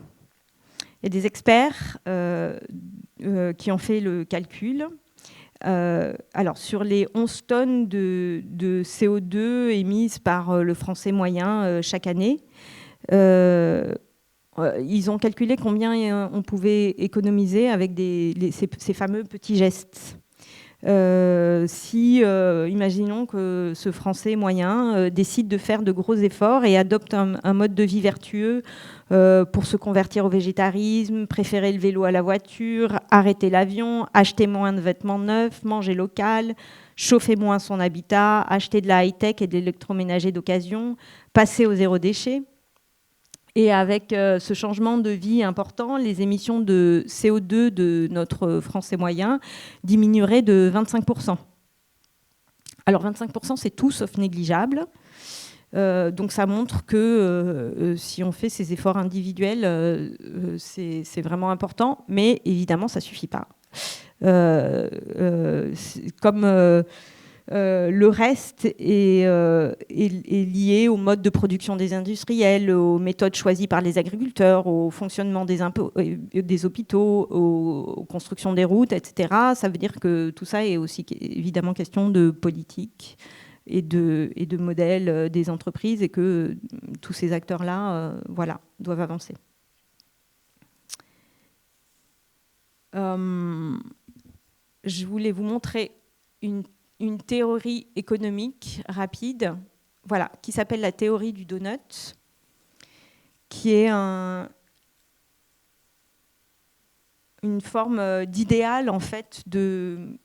il y a des experts qui ont fait le calcul. Alors, sur les 11 tonnes de CO2 émises par le Français moyen chaque année, ils ont calculé combien on pouvait économiser avec ces fameux petits gestes. Imaginons que ce Français moyen décide de faire de gros efforts et adopte un mode de vie vertueux pour se convertir au végétarisme, préférer le vélo à la voiture, arrêter l'avion, acheter moins de vêtements neufs, manger local, chauffer moins son habitat, acheter de la high-tech et de l'électroménager d'occasion, passer au zéro déchet. Et avec ce changement de vie important, les émissions de CO2 de notre Français moyen diminueraient de 25%. Alors 25%, c'est tout sauf négligeable. Donc ça montre que si on fait ces efforts individuels, c'est vraiment important. Mais évidemment, ça ne suffit pas. Comme... le reste est lié au mode de production des industriels, aux méthodes choisies par les agriculteurs, au fonctionnement des hôpitaux, aux constructions des routes, etc. Ça veut dire que tout ça est aussi évidemment question de politique et de modèle des entreprises et que tous ces acteurs-là voilà, doivent avancer. Je voulais vous montrer une théorie économique rapide, voilà, qui s'appelle la théorie du donut, qui est une forme d'idéal en fait de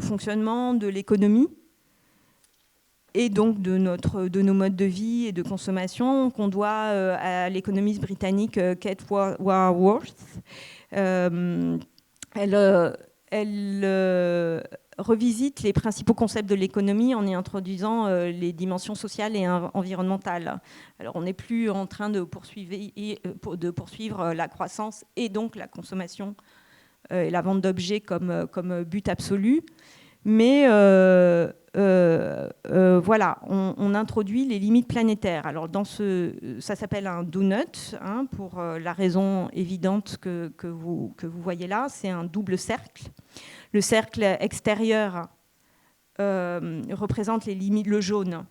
fonctionnement de l'économie et donc de nos modes de vie et de consommation qu'on doit à l'économiste britannique Kate Raworth. Elle revisite les principaux concepts de l'économie en y introduisant les dimensions sociales et environnementales. Alors, on n'est plus en train de poursuivre la croissance et donc la consommation et la vente d'objets comme but absolu, mais voilà, on introduit les limites planétaires. Alors, ça s'appelle un donut, hein, pour la raison évidente que vous voyez là. C'est un double cercle. Le cercle extérieur représente les limites, le jaune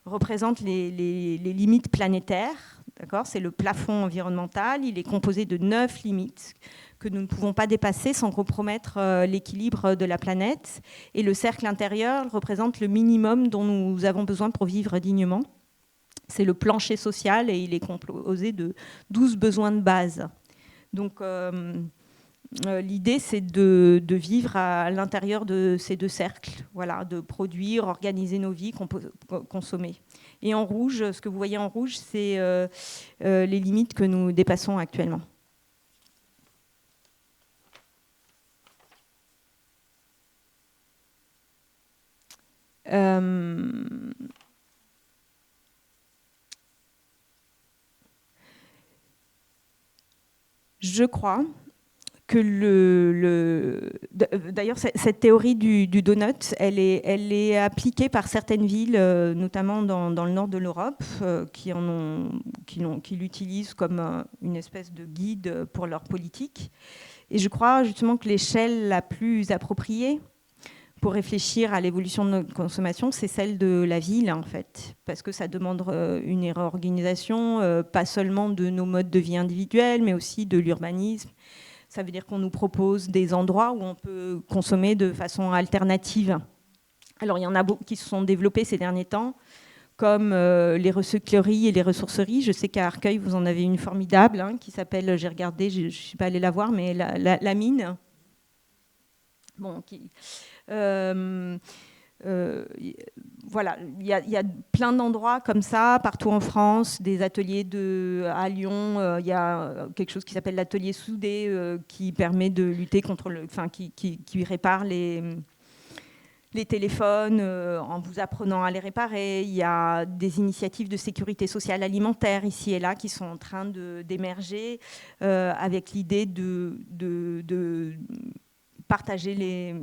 représente les limites planétaires. D'accord ? C'est le plafond environnemental. Il est composé de 9 limites que nous ne pouvons pas dépasser sans compromettre l'équilibre de la planète. Et le cercle intérieur représente le minimum dont nous avons besoin pour vivre dignement. C'est le plancher social et il est composé de 12 besoins de base. Donc, l'idée, c'est de vivre à l'intérieur de ces deux cercles, voilà, de produire, organiser nos vies, consommer. Et en rouge, ce que vous voyez en rouge, c'est les limites que nous dépassons actuellement. Je crois que d'ailleurs, cette théorie du donut, elle est appliquée par certaines villes, notamment dans le nord de l'Europe, qui l'utilisent comme une espèce de guide pour leur politique. Et je crois justement que l'échelle la plus appropriée pour réfléchir à l'évolution de notre consommation, c'est celle de la ville, en fait, parce que ça demande une réorganisation, pas seulement de nos modes de vie individuels, mais aussi de l'urbanisme. Ça veut dire qu'on nous propose des endroits où on peut consommer de façon alternative. Alors, il y en a beaucoup qui se sont développés ces derniers temps, comme les recycleries et les ressourceries. Je sais qu'à Arcueil, vous en avez une formidable, hein, qui s'appelle, j'ai regardé, je ne suis pas allée la voir, mais la mine. Bon, voilà, il y a plein d'endroits comme ça partout en France, des ateliers à Lyon, il y a quelque chose qui s'appelle l'atelier soudé qui permet de lutter contre qui répare les téléphones en vous apprenant à les réparer. Il y a des initiatives de sécurité sociale alimentaire ici et là qui sont en train d'émerger avec l'idée de partager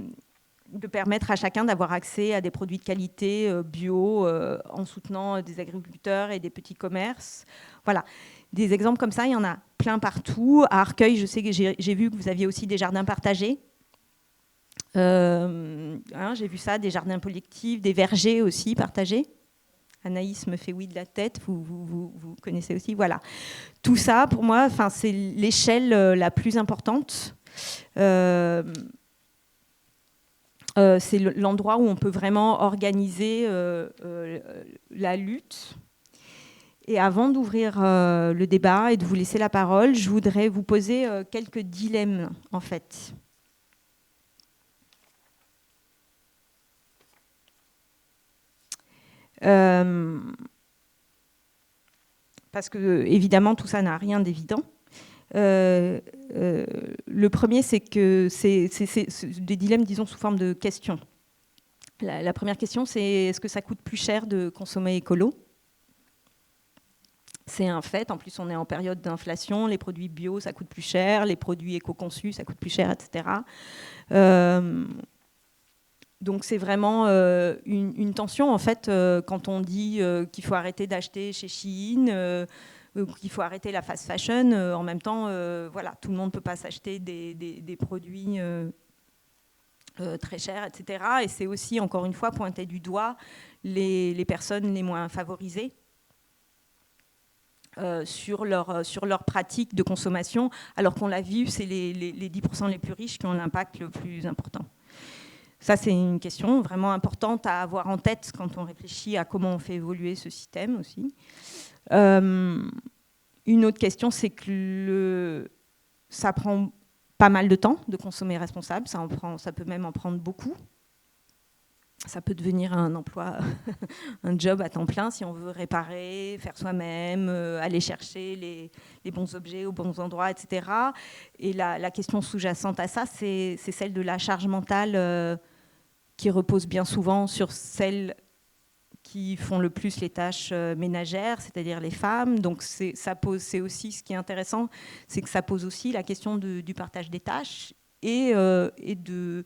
de permettre à chacun d'avoir accès à des produits de qualité bio en soutenant des agriculteurs et des petits commerces. Voilà, des exemples comme ça, il y en a plein partout. À Arcueil, je sais que j'ai vu que vous aviez aussi des jardins partagés. J'ai vu ça, des jardins collectifs, des vergers aussi partagés. Anaïs me fait oui de la tête, vous connaissez aussi. Voilà. Tout ça, pour moi, c'est l'échelle la plus importante. C'est l'endroit où on peut vraiment organiser la lutte. Et avant d'ouvrir le débat et de vous laisser la parole, je voudrais vous poser quelques dilemmes, en fait. Parce que, évidemment, tout ça n'a rien d'évident. Le premier, c'est que c'est des dilemmes, disons, sous forme de questions. La première question, c'est est-ce que ça coûte plus cher de consommer écolo ? C'est un fait. En plus, on est en période d'inflation. Les produits bio, ça coûte plus cher. Les produits éco-conçus, ça coûte plus cher, etc. Donc, c'est vraiment une tension, en fait, quand on dit qu'il faut arrêter d'acheter chez Shein, qu'il faut arrêter la fast fashion. En même temps, voilà, tout le monde ne peut pas s'acheter des produits très chers, etc. Et c'est aussi, encore une fois, pointer du doigt les personnes les moins favorisées sur leur pratique de consommation, alors qu'on l'a vu, c'est les 10% les plus riches qui ont l'impact le plus important. Ça, c'est une question vraiment importante à avoir en tête quand on réfléchit à comment on fait évoluer ce système aussi. Une autre question, c'est que ça prend pas mal de temps de consommer responsable, ça peut même en prendre beaucoup. Ça peut devenir un emploi, un job à temps plein si on veut réparer, faire soi-même, aller chercher les bons objets aux bons endroits, etc. Et la question sous-jacente à ça, c'est celle de la charge mentale qui repose bien souvent sur celles qui font le plus les tâches ménagères, c'est-à-dire les femmes. Donc c'est aussi ce qui est intéressant, c'est que ça pose aussi la question du partage des tâches et de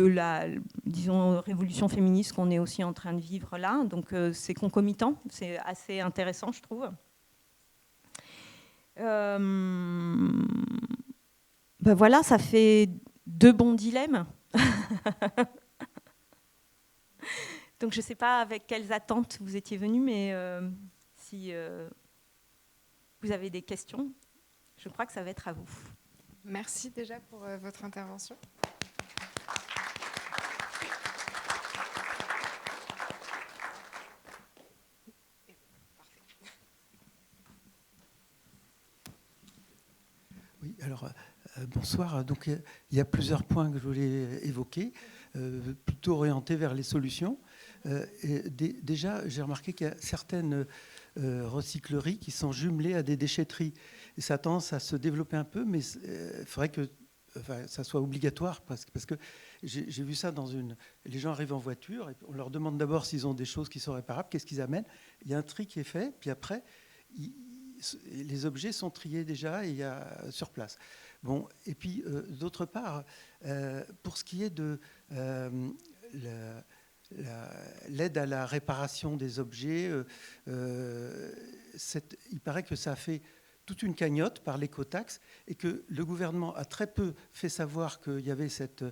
la, disons, révolution féministe qu'on est aussi en train de vivre là. Donc c'est concomitant, c'est assez intéressant, je trouve. Ben voilà, ça fait 2 bons dilemmes. Donc je ne sais pas avec quelles attentes vous étiez venus, mais si vous avez des questions, je crois que ça va être à vous. Merci déjà pour votre intervention. Oui, alors bonsoir. Donc il y a plusieurs points que je voulais évoquer, plutôt orientés vers les solutions. Déjà, j'ai remarqué qu'il y a certaines recycleries qui sont jumelées à des déchetteries. Et ça a tendance à se développer un peu, mais il faudrait que ça soit obligatoire, parce que j'ai vu ça dans une... Les gens arrivent en voiture, et on leur demande d'abord s'ils ont des choses qui sont réparables, qu'est-ce qu'ils amènent. Il y a un tri qui est fait, puis après, les objets sont triés déjà et sur place. Bon, et puis, d'autre part, pour ce qui est de l'aide à la réparation des objets, il paraît que ça a fait toute une cagnotte par l'écotaxe et que le gouvernement a très peu fait savoir qu'il y avait cette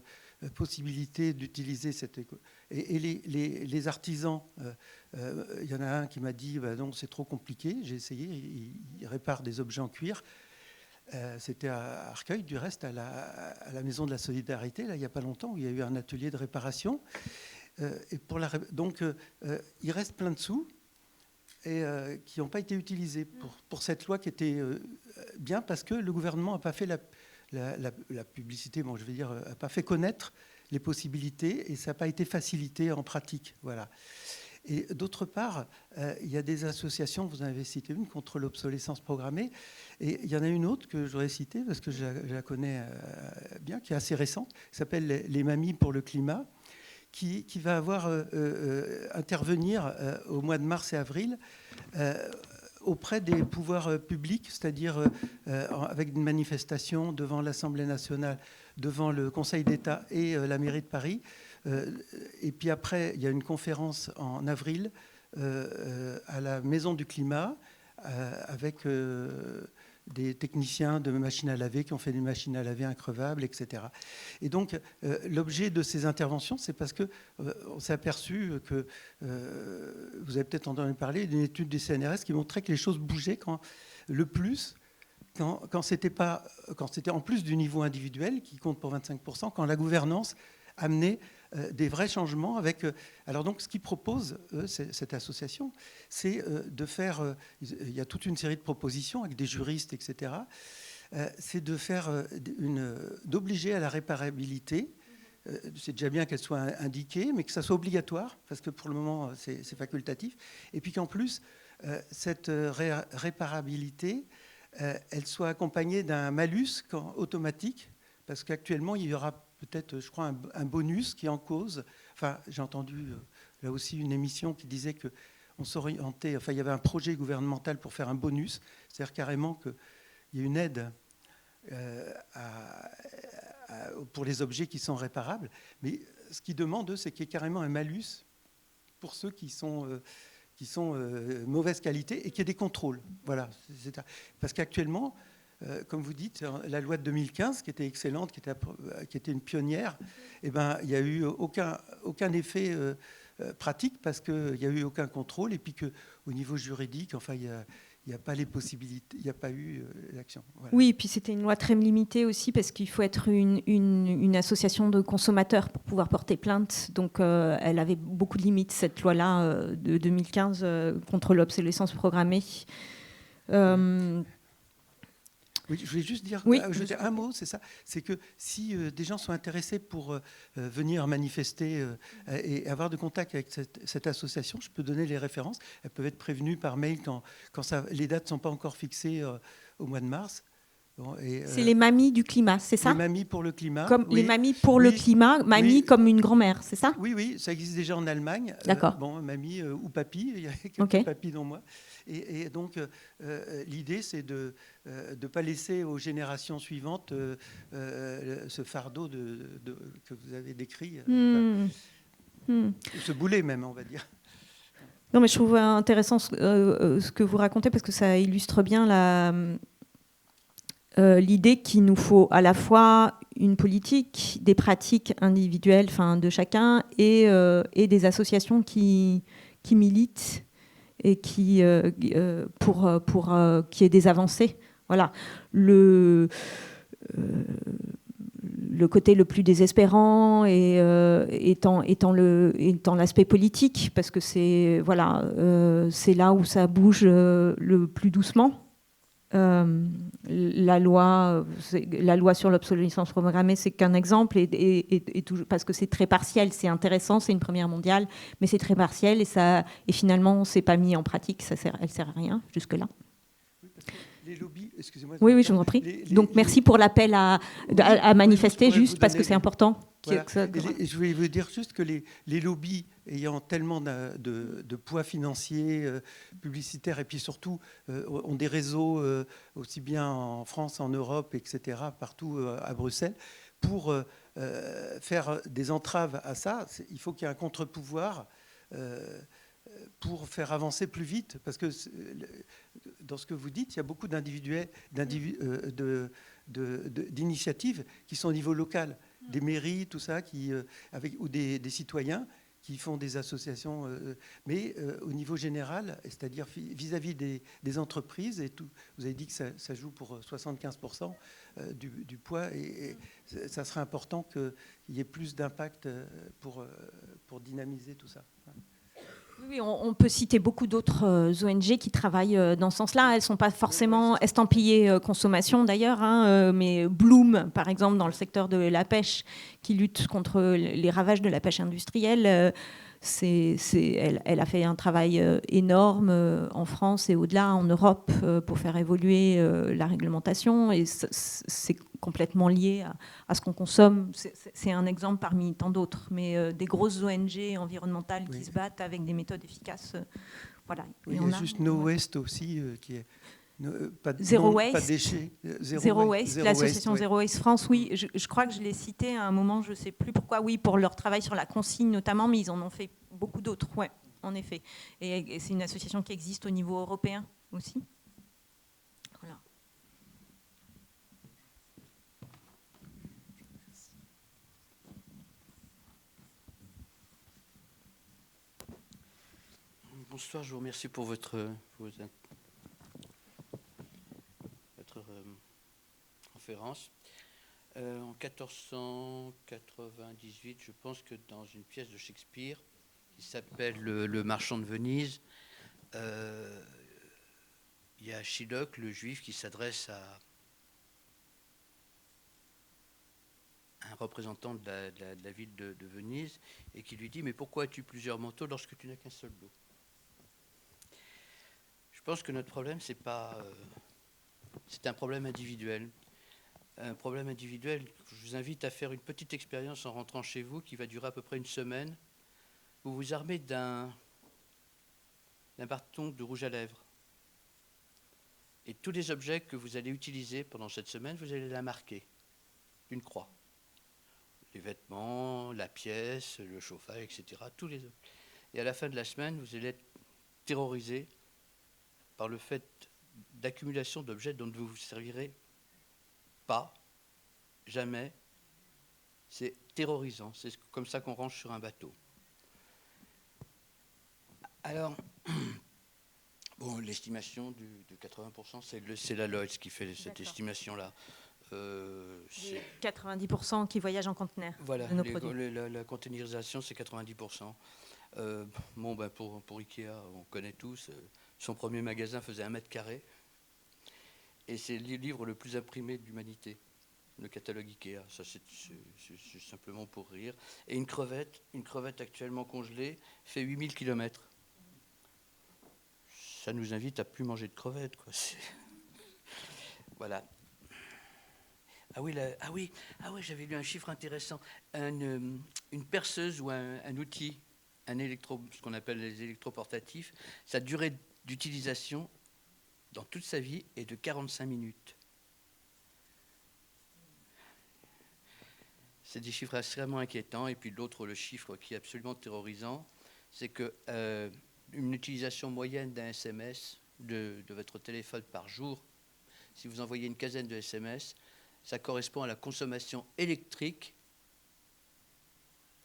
possibilité d'utiliser cette éco. Et les artisans, il y en a un qui m'a dit non, c'est trop compliqué. J'ai essayé, il répare des objets en cuir. C'était à Arcueil, du reste, à la Maison de la Solidarité, là, il n'y a pas longtemps, où il y a eu un atelier de réparation. Donc, il reste plein de sous et qui n'ont pas été utilisés pour cette loi qui était bien parce que le gouvernement n'a pas fait la publicité, bon, je vais dire, n'a pas fait connaître les possibilités et ça n'a pas été facilité en pratique. Voilà. Et d'autre part, il y a des associations, vous en avez cité une, contre l'obsolescence programmée, et il y en a une autre que je voudrais citer parce que je la connais bien, qui est assez récente, qui s'appelle les Mamies pour le climat, qui va intervenir au mois de mars et avril auprès des pouvoirs publics, c'est-à-dire avec une manifestation devant l'Assemblée nationale, devant le Conseil d'État et la mairie de Paris. Et puis après, il y a une conférence en avril à la Maison du Climat avec des techniciens de machines à laver qui ont fait des machines à laver increvables, etc. Et donc, l'objet de ces interventions, c'est parce qu'on s'est aperçu que, vous avez peut-être entendu parler d'une étude du CNRS qui montrait que les choses bougeaient quand c'était en plus du niveau individuel, qui compte pour 25%, quand la gouvernance amenait des vrais changements avec... alors donc, ce qu'ils proposent, cette association, c'est de faire... il y a toute une série de propositions avec des juristes, etc. C'est de faire d'obliger à la réparabilité. C'est déjà bien qu'elle soit indiquée, mais que ça soit obligatoire, parce que pour le moment, c'est facultatif. Et puis qu'en plus, cette réparabilité, elle soit accompagnée d'un malus automatique, parce qu'actuellement, il y aura peut-être, je crois, un bonus qui est en cause. Enfin, j'ai entendu là aussi une émission qui disait qu'on s'orientait, enfin, il y avait un projet gouvernemental pour faire un bonus, c'est-à-dire carrément qu'il y a une aide pour les objets qui sont réparables. Mais ce qu'ils demandent, eux, c'est qu'il y ait carrément un malus pour ceux qui sont mauvaise qualité et qu'il y ait des contrôles. Voilà. Parce qu'actuellement, comme vous dites, la loi de 2015, qui était excellente, qui était une pionnière, eh ben, il n'y a eu aucun effet pratique parce qu'il n'y a eu aucun contrôle et puis qu'au niveau juridique, enfin, il n'y a pas les possibilités, il n'y a pas eu l'action. Voilà. Oui, et puis c'était une loi très limitée aussi parce qu'il faut être une association de consommateurs pour pouvoir porter plainte. Donc elle avait beaucoup de limites, cette loi-là de 2015 contre l'obsolescence programmée. Oui, je voulais juste dire, un mot, c'est ça. C'est que si des gens sont intéressés pour venir manifester et avoir de contact avec cette association, je peux donner les références. Elles peuvent être prévenues par mail quand les dates ne sont pas encore fixées au mois de mars. Bon, c'est les mamies du climat, c'est ça ? Les mamies pour le climat. Comme les mamies pour le climat, mamie comme une grand-mère, c'est ça ? Oui, ça existe déjà en Allemagne. D'accord. Mamie ou papy, il y a quelques papis dont moi. Et donc, l'idée, c'est de ne pas laisser aux générations suivantes ce fardeau que vous avez décrit, ce boulet même, on va dire. Non, mais je trouve intéressant ce que vous racontez parce que ça illustre bien l'idée qu'il nous faut à la fois une politique, des pratiques individuelles de chacun et des associations qui militent et pour qu'il y ait des avancées. Voilà. Le côté le plus désespérant étant l'aspect politique, parce que c'est là où ça bouge le plus doucement. La loi sur l'obsolescence programmée, c'est qu'un exemple, et parce que c'est très partiel, c'est intéressant, c'est une première mondiale, mais c'est très partiel et finalement, c'est pas mis en pratique, elle sert à rien jusque-là. Les lobbies, excusez-moi. Oui, je vous en prie. Donc, merci pour l'appel à manifester, juste parce que c'est important. Voilà. Et je voulais vous dire juste que les lobbies ayant tellement de poids financier, publicitaire, et puis surtout ont des réseaux aussi bien en France, en Europe, etc., partout à Bruxelles, pour faire des entraves à ça, il faut qu'il y ait un contre-pouvoir pour faire avancer plus vite, parce que dans ce que vous dites, il y a beaucoup d'initiatives qui sont au niveau local, des mairies, tout ça, ou des citoyens qui font des associations, mais au niveau général, c'est-à-dire vis-à-vis des entreprises, et tout, vous avez dit que ça joue pour 75% du poids, et ça serait important qu'il y ait plus d'impact pour dynamiser tout ça. Oui, on peut citer beaucoup d'autres ONG qui travaillent dans ce sens-là. Elles ne sont pas forcément estampillées consommation d'ailleurs, mais Bloom, par exemple, dans le secteur de la pêche, qui lutte contre les ravages de la pêche industrielle, elle a fait un travail énorme en France et au-delà, en Europe, pour faire évoluer la réglementation. Et c'est complètement lié à ce qu'on consomme. C'est un exemple parmi tant d'autres. Mais des grosses ONG environnementales qui se battent avec des méthodes efficaces Voilà. Oui, il y a juste No Waste aussi, qui est pas de Zero Waste. pas de déchets. Zero Waste, l'association ouais. Zero Waste France, oui, je crois que je l'ai cité à un moment, je ne sais plus pourquoi, oui, pour leur travail sur la consigne notamment, mais ils en ont fait beaucoup d'autres, ouais, en effet. Et c'est une association qui existe au niveau européen aussi. Voilà. Bonsoir, je vous remercie pour votre conférence. En 1498, je pense que dans une pièce de Shakespeare qui s'appelle Le Marchand de Venise, il y a Shylock, le juif, qui s'adresse à un représentant de la ville de Venise et qui lui dit « Mais pourquoi as-tu plusieurs manteaux lorsque tu n'as qu'un seul dos ?» Je pense que notre problème, c'est un problème individuel. Un problème individuel, je vous invite à faire une petite expérience en rentrant chez vous qui va durer à peu près une semaine. Vous vous armez d'un bâton de rouge à lèvres. Et tous les objets que vous allez utiliser pendant cette semaine, vous allez la marquer d'une croix. Les vêtements, la pièce, le chauffage, etc. Tous les objets. Et à la fin de la semaine, vous allez être terrorisé par le fait d'accumulation d'objets dont vous ne vous servirez pas, jamais. C'est terrorisant. C'est comme ça qu'on range sur un bateau. Alors, bon, l'estimation de 80%, c'est la Lloyds qui fait cette estimation-là. 90% qui voyagent en conteneur. Voilà, de nos produits. La containerisation, c'est 90%. Bon, ben pour Ikea, on connaît tous. Son premier magasin faisait 1 mètre carré. Et c'est le livre le plus imprimé de l'humanité, le catalogue Ikea. Ça, c'est simplement pour rire. Et une crevette actuellement congelée fait 8000 km. Ça nous invite à plus manger de crevettes, quoi. Voilà. Ah oui, j'avais lu un chiffre intéressant. Une perceuse ou un outil, ce qu'on appelle les électroportatifs, sa durée d'utilisation dans toute sa vie est de 45 minutes. C'est des chiffres extrêmement inquiétants. Et puis l'autre, le chiffre qui est absolument terrorisant, c'est que une utilisation moyenne d'un SMS de votre téléphone par jour, si vous envoyez une quinzaine de SMS, ça correspond à la consommation électrique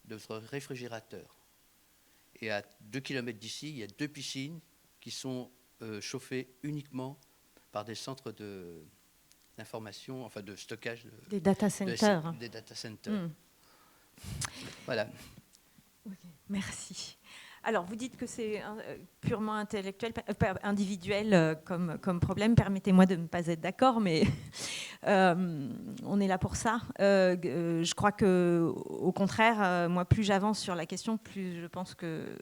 de votre réfrigérateur. Et à 2 km d'ici, il y a 2 piscines qui sont chauffées uniquement par des centres d'information, enfin de stockage. Des data centers. Des data centers. Voilà. Okay, merci. Alors, vous dites que c'est purement individuel comme problème. Permettez-moi de ne pas être d'accord, mais on est là pour ça. Je crois que, au contraire, moi, plus j'avance sur la question, plus je pense que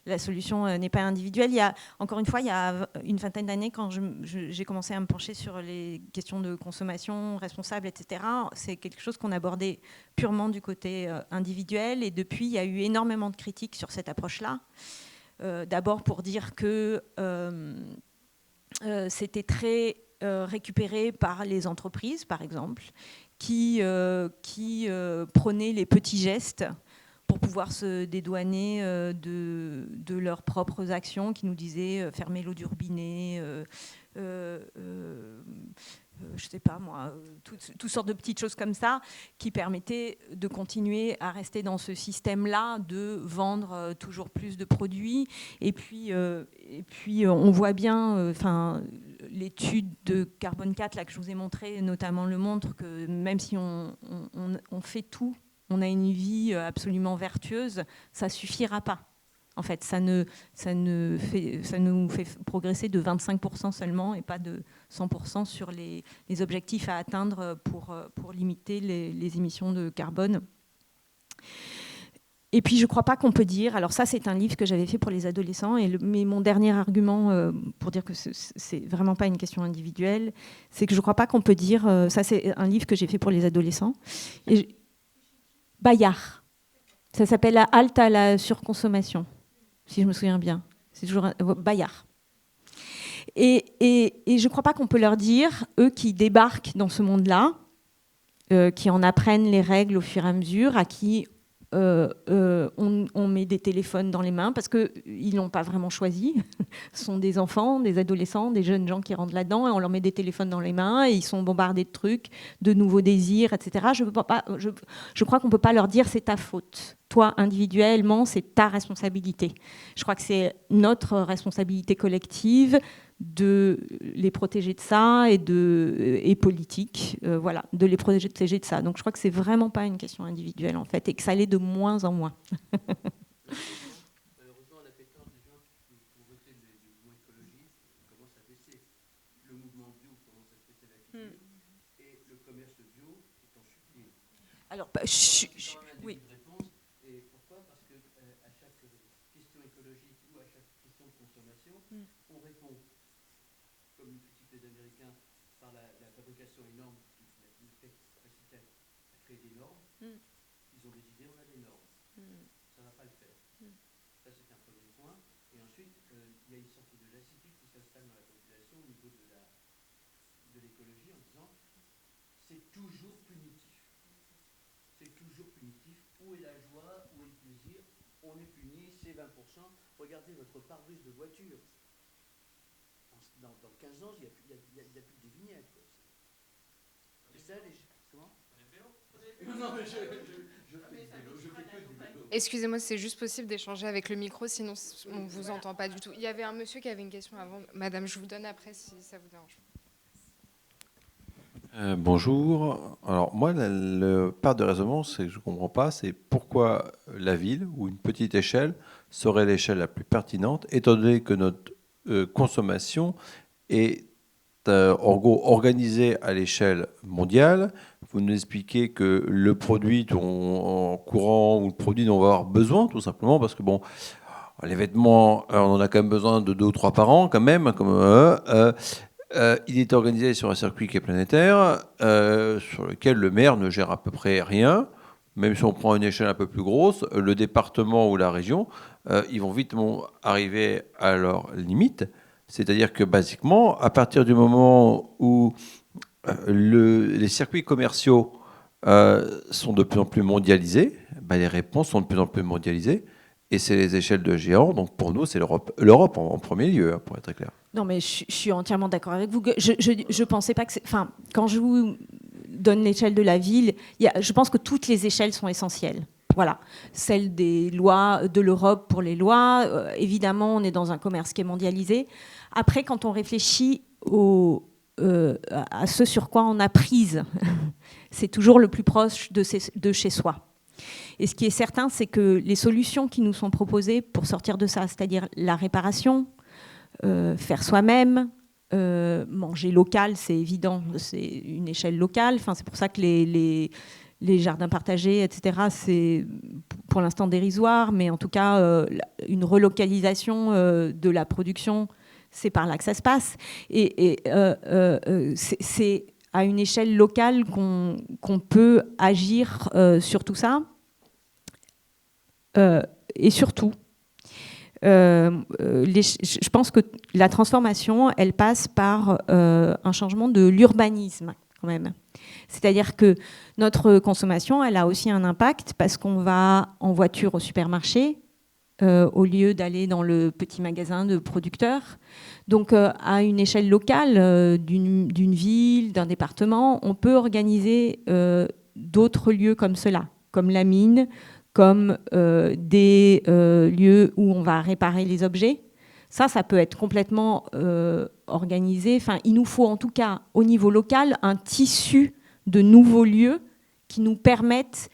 la solution n'est pas individuelle. Encore une fois, il y a une vingtaine d'années, quand j'ai commencé à me pencher sur les questions de consommation responsable, etc., c'est quelque chose qu'on abordait purement du côté individuel. Et depuis, il y a eu énormément de critiques sur cette approche-là. D'abord pour dire que c'était très récupéré par les entreprises, par exemple, qui prenaient les petits gestes pour pouvoir se dédouaner de leurs propres actions, qui nous disaient fermer l'eau du robinet, je sais pas moi, toutes sortes de petites choses comme ça, qui permettaient de continuer à rester dans ce système-là, de vendre toujours plus de produits. Et puis on voit bien, l'étude de Carbone 4 là, que je vous ai montré, notamment le montre, que même si on fait tout, on a une vie absolument vertueuse, ça ne suffira pas. En fait, ça nous fait progresser de 25% seulement et pas de 100% sur les objectifs à atteindre pour limiter les émissions de carbone. Et puis, je ne crois pas qu'on peut dire... Alors ça, c'est un livre que j'avais fait pour les adolescents. Mais mon dernier argument, pour dire que ce n'est vraiment pas une question individuelle, c'est que je ne crois pas qu'on peut dire... ça, c'est un livre que j'ai fait pour les adolescents. Bayard. Ça s'appelle « La halte à la surconsommation », si je me souviens bien. C'est toujours Bayard. Et je ne crois pas qu'on peut leur dire, eux qui débarquent dans ce monde-là, qui en apprennent les règles au fur et à mesure, à qui on met des téléphones dans les mains parce qu'ils n'ont pas vraiment choisi. Ce sont des enfants, des adolescents, des jeunes gens qui rentrent là-dedans et on leur met des téléphones dans les mains et ils sont bombardés de trucs, de nouveaux désirs, etc. Je crois qu'on ne peut pas leur dire c'est ta faute. Toi, individuellement, c'est ta responsabilité. Je crois que c'est notre responsabilité collective de les protéger de ça et politique, voilà, de les protéger de ça. Donc je crois que c'est vraiment pas une question individuelle en fait, et que ça l'est de moins en moins. Malheureusement, l'appétence des gens pour voter des mouvements écologistes commence à baisser. Le mouvement bio commence à se baisser la figure, et le commerce bio est en chute. Alors, oui. Et pourquoi ? Parce que à chaque question écologique ou à chaque question de consommation, on répond, comme critiquent les Américains, par la fabrication énorme qui fait capacité à créer des normes. Ils ont des idées, on a des normes. Ça ne va pas le faire. Ça, c'est un premier point. Et ensuite, il y a une sorte de lassitude qui s'installe dans la population au niveau de l'écologie en disant c'est toujours punitif. C'est toujours punitif. Où est la joie, où est le plaisir? On est puni, c'est 20%. Regardez votre pare-brise de voiture. Dans 15 ans, il n'y a plus des vignettes. Quoi. C'est ça, les... Comment? Non, mais je fais que du vélo. Excusez-moi, c'est juste possible d'échanger avec le micro, sinon on ne vous entend pas du tout. Il y avait un monsieur qui avait une question avant. Madame, je vous donne après si ça vous dérange. Bonjour. Alors moi, la part de raisonnement, c'est que je ne comprends pas, c'est pourquoi la ville ou une petite échelle serait l'échelle la plus pertinente, étant donné que notre consommation est organisée à l'échelle mondiale. Vous nous expliquez que le produit en courant ou le produit dont on va avoir besoin, tout simplement, parce que bon, les vêtements, on en a quand même besoin de 2 ou 3 par an, quand même, il est organisé sur un circuit qui est planétaire, sur lequel le maire ne gère à peu près rien. Même si on prend une échelle un peu plus grosse, le département ou la région, ils vont vite arriver à leurs limites. C'est-à-dire que, basiquement, à partir du moment où les circuits commerciaux sont de plus en plus mondialisés, les réponses sont de plus en plus mondialisées. Et c'est les échelles de géants. Donc pour nous, c'est l'Europe en premier lieu, pour être très clair. Non, mais je suis entièrement d'accord avec vous. Je pensais pas que enfin, quand je vous donne l'échelle de la ville, je pense que toutes les échelles sont essentielles. Voilà, celle des lois de l'Europe pour les lois. Évidemment, on est dans un commerce qui est mondialisé. Après, quand on réfléchit à ce sur quoi on a prise, c'est toujours le plus proche de chez soi. Et ce qui est certain, c'est que les solutions qui nous sont proposées pour sortir de ça, c'est-à-dire la réparation, faire soi-même, manger local, c'est évident, c'est une échelle locale. Enfin, c'est pour ça que les jardins partagés, etc., c'est pour l'instant dérisoire, mais en tout cas, une relocalisation de la production, c'est par là que ça se passe. Et c'est à une échelle locale qu'on peut agir sur tout ça. Et surtout, je pense que la transformation, elle passe par un changement de l'urbanisme quand même. C'est-à-dire que notre consommation, elle a aussi un impact parce qu'on va en voiture au supermarché au lieu d'aller dans le petit magasin de producteurs. Donc à une échelle locale d'une ville, d'un département, on peut organiser d'autres lieux comme cela, comme la mine, comme des lieux où on va réparer les objets. Ça peut être complètement organisé. Enfin, il nous faut en tout cas, au niveau local, un tissu de nouveaux lieux qui nous permettent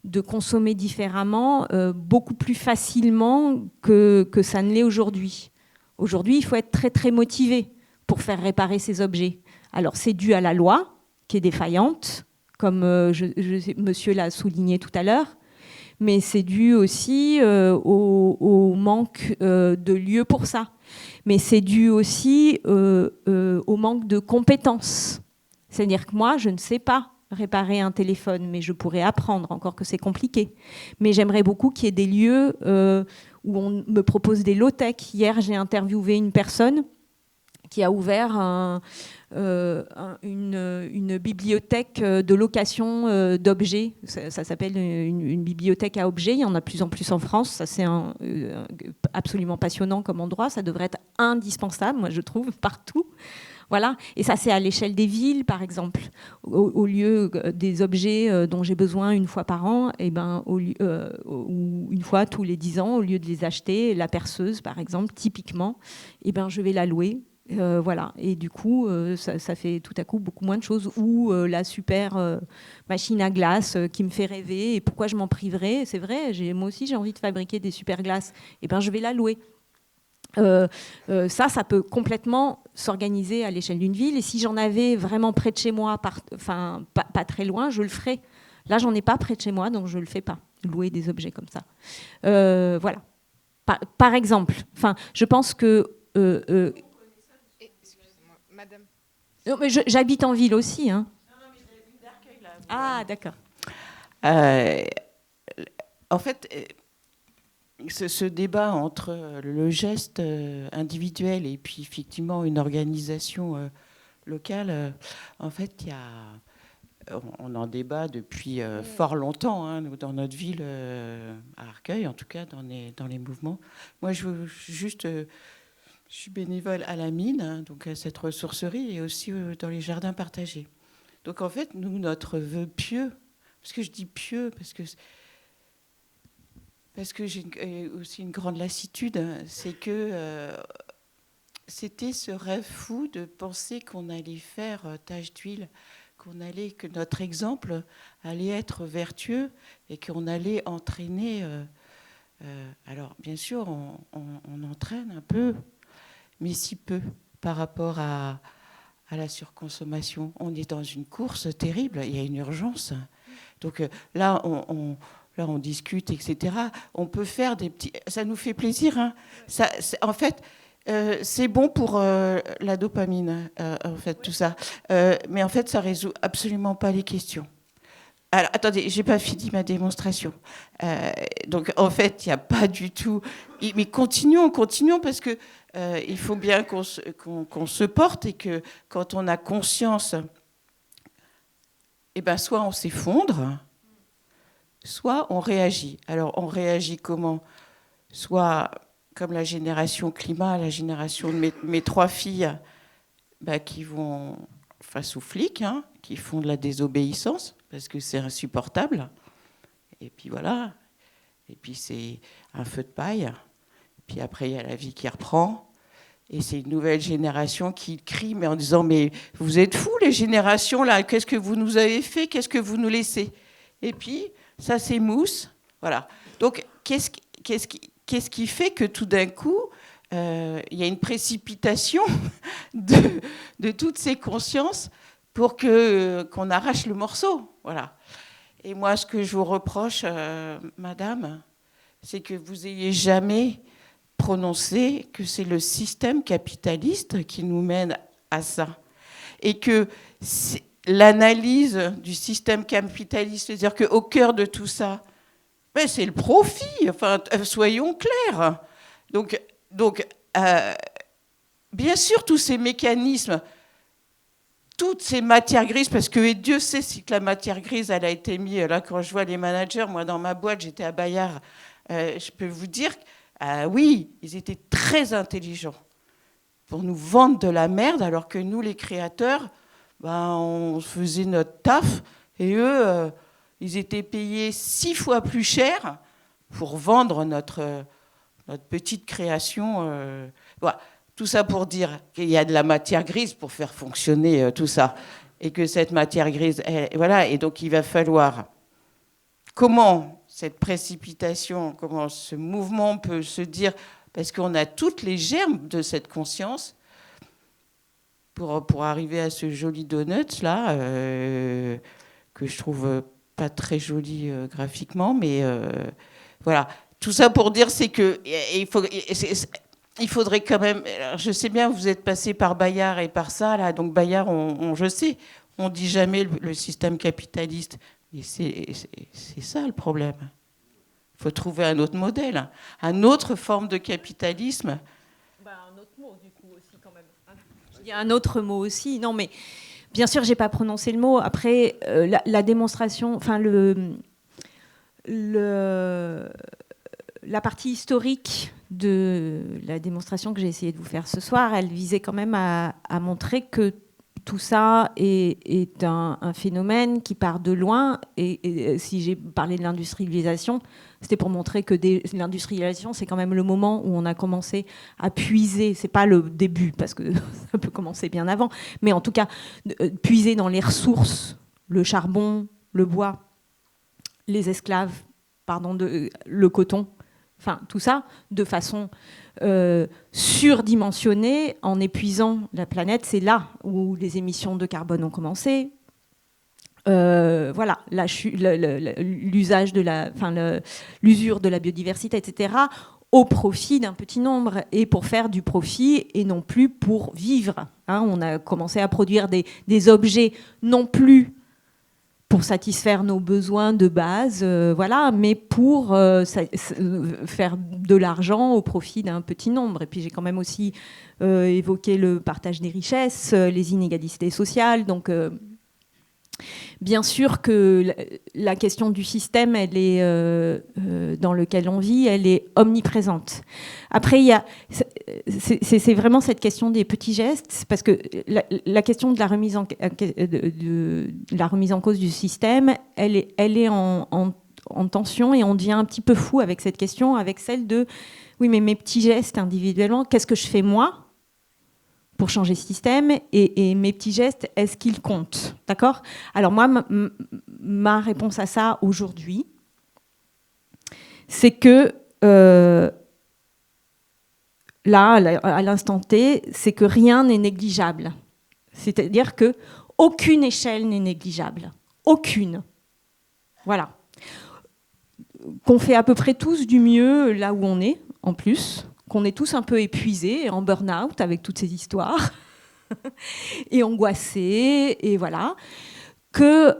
de consommer différemment, beaucoup plus facilement que ça ne l'est aujourd'hui. Aujourd'hui, il faut être très, très motivé pour faire réparer ces objets. Alors, c'est dû à la loi, qui est défaillante, comme monsieur l'a souligné tout à l'heure, mais c'est dû aussi au manque de lieux pour ça. Mais c'est dû aussi au manque de compétences. C'est-à-dire que moi, je ne sais pas réparer un téléphone, mais je pourrais apprendre, encore que c'est compliqué. Mais j'aimerais beaucoup qu'il y ait des lieux où on me propose des low-tech. Hier, j'ai interviewé une personne qui a ouvert une bibliothèque de location d'objets. Ça s'appelle une bibliothèque à objets. Il y en a de plus en plus en France. Ça, c'est absolument passionnant comme endroit. Ça devrait être indispensable, moi, je trouve, partout. Voilà. Et ça, c'est à l'échelle des villes, par exemple. Au lieu des objets dont j'ai besoin une fois par an, et ou une fois tous les 10 ans, au lieu de les acheter, la perceuse, par exemple, typiquement, je vais la louer. Voilà. Et du coup, ça fait tout à coup beaucoup moins de choses. Ou la super machine à glace qui me fait rêver. Et pourquoi je m'en priverais? C'est vrai, moi aussi, j'ai envie de fabriquer des super glaces. Je vais la louer. Ça peut complètement s'organiser à l'échelle d'une ville. Et si j'en avais vraiment près de chez moi, pas très loin, je le ferais. Là, j'en ai pas près de chez moi, donc je le fais pas. Louer des objets comme ça. Voilà. Par exemple. Je pense que... Excusez-moi, madame. Non, mais j'habite en ville aussi. Hein. Non, mais j'ai une d'Arcueil, là. Ah, d'accord. En fait... Ce débat entre le geste individuel et puis effectivement une organisation locale, en fait, on en débat depuis fort longtemps, hein, dans notre ville, à Arcueil, en tout cas dans les mouvements. Moi, je suis bénévole à la mine, hein, donc à cette ressourcerie, et aussi dans les jardins partagés. Donc en fait, nous, notre vœu pieux, parce que je dis pieux, parce que j'ai aussi une grande lassitude, c'est que c'était ce rêve fou de penser qu'on allait faire tache d'huile, que notre exemple allait être vertueux et qu'on allait entraîner. Alors, bien sûr, on entraîne un peu, mais si peu par rapport à la surconsommation. On est dans une course terrible, il y a une urgence. Donc là, on discute, etc. On peut faire des petits... Ça nous fait plaisir. Hein. En fait, c'est bon pour la dopamine, en fait, tout ça. Mais en fait, ça ne résout absolument pas les questions. Alors, attendez, je n'ai pas fini ma démonstration. Donc, en fait, il n'y a pas du tout... Mais continuons, parce que il faut bien qu'on se porte et que quand on a conscience, soit on s'effondre, soit on réagit. Alors, on réagit comment? Soit comme la génération climat, la génération de mes 3 filles, qui vont face aux flics, hein, qui font de la désobéissance, parce que c'est insupportable. Et puis voilà. Et puis c'est un feu de paille. Et puis après, il y a la vie qui reprend. Et c'est une nouvelle génération qui crie, mais en disant, mais vous êtes fous, les générations, là, qu'est-ce que vous nous avez fait? Qu'est-ce que vous nous laissez? Et puis... ça s'émousse, voilà. Donc, qu'est-ce qui fait que tout d'un coup, il y a une précipitation de toutes ces consciences pour qu'on arrache le morceau, voilà. Et moi, ce que je vous reproche, madame, c'est que vous ayez jamais prononcé que c'est le système capitaliste qui nous mène à ça. Et que... l'analyse du système capitaliste, c'est-à-dire qu'au cœur de tout ça, c'est le profit, enfin, soyons clairs. Donc bien sûr, tous ces mécanismes, toutes ces matières grises, parce que et Dieu sait si que la matière grise, elle a été mise, là, quand je vois les managers, moi, dans ma boîte, j'étais à Bayard, je peux vous dire, oui, ils étaient très intelligents pour nous vendre de la merde, alors que nous, les créateurs... on faisait notre taf et eux, ils étaient payés 6 fois plus cher pour vendre notre petite création. Voilà. Tout ça pour dire qu'il y a de la matière grise pour faire fonctionner tout ça. Et que cette matière grise, voilà. Et donc il va falloir... Comment cette précipitation, comment ce mouvement peut se dire... Parce qu'on a toutes les germes de cette conscience... Pour arriver à ce joli donut là, que je trouve pas très joli graphiquement, mais voilà. Tout ça pour dire, c'est que il faudrait quand même... Alors, je sais bien, vous êtes passé par Bayard et par ça, là. Donc Bayard, je sais, on dit jamais le système capitaliste. Et c'est ça le problème. Il faut trouver un autre modèle, une autre forme de capitalisme. Un autre mot, du coup, aussi, quand même. Il y a un autre mot aussi. Non, mais bien sûr, je n'ai pas prononcé le mot. Après, la démonstration, enfin, la partie historique de la démonstration que j'ai essayé de vous faire ce soir, elle visait quand même à montrer que tout ça est un phénomène qui part de loin. Et si j'ai parlé de l'industrialisation, c'était pour montrer que l'industrialisation, c'est quand même le moment où on a commencé à puiser. C'est pas le début, parce que ça peut commencer bien avant, mais en tout cas, puiser dans les ressources, le charbon, le bois, les esclaves, le coton, enfin tout ça, de façon surdimensionnée, en épuisant la planète. C'est là où les émissions de carbone ont commencé. Voilà, l'usage de l'usure de la biodiversité, etc., au profit d'un petit nombre, et pour faire du profit et non plus pour vivre. Hein, on a commencé à produire des objets non plus pour satisfaire nos besoins de base, voilà, mais pour faire de l'argent au profit d'un petit nombre. Et puis j'ai quand même aussi évoqué le partage des richesses, les inégalités sociales. Donc bien sûr que la question du système, elle est, dans lequel on vit, elle est omniprésente. Après, c'est vraiment cette question des petits gestes, parce que la question de la remise en cause du système, elle est en tension, et on devient un petit peu fou avec cette question, avec celle de oui, mais mes petits gestes individuellement, qu'est-ce que je fais moi pour changer ce système, et mes petits gestes, est-ce qu'ils comptent? D'accord? Alors moi, ma réponse à ça aujourd'hui, c'est que là, à l'instant T, c'est que rien n'est négligeable. C'est-à-dire que aucune échelle n'est négligeable. Aucune. Voilà. Qu'on fait à peu près tous du mieux là où on est, en plus, qu'on est tous un peu épuisés, en burn-out avec toutes ces histoires, et angoissés, et voilà, que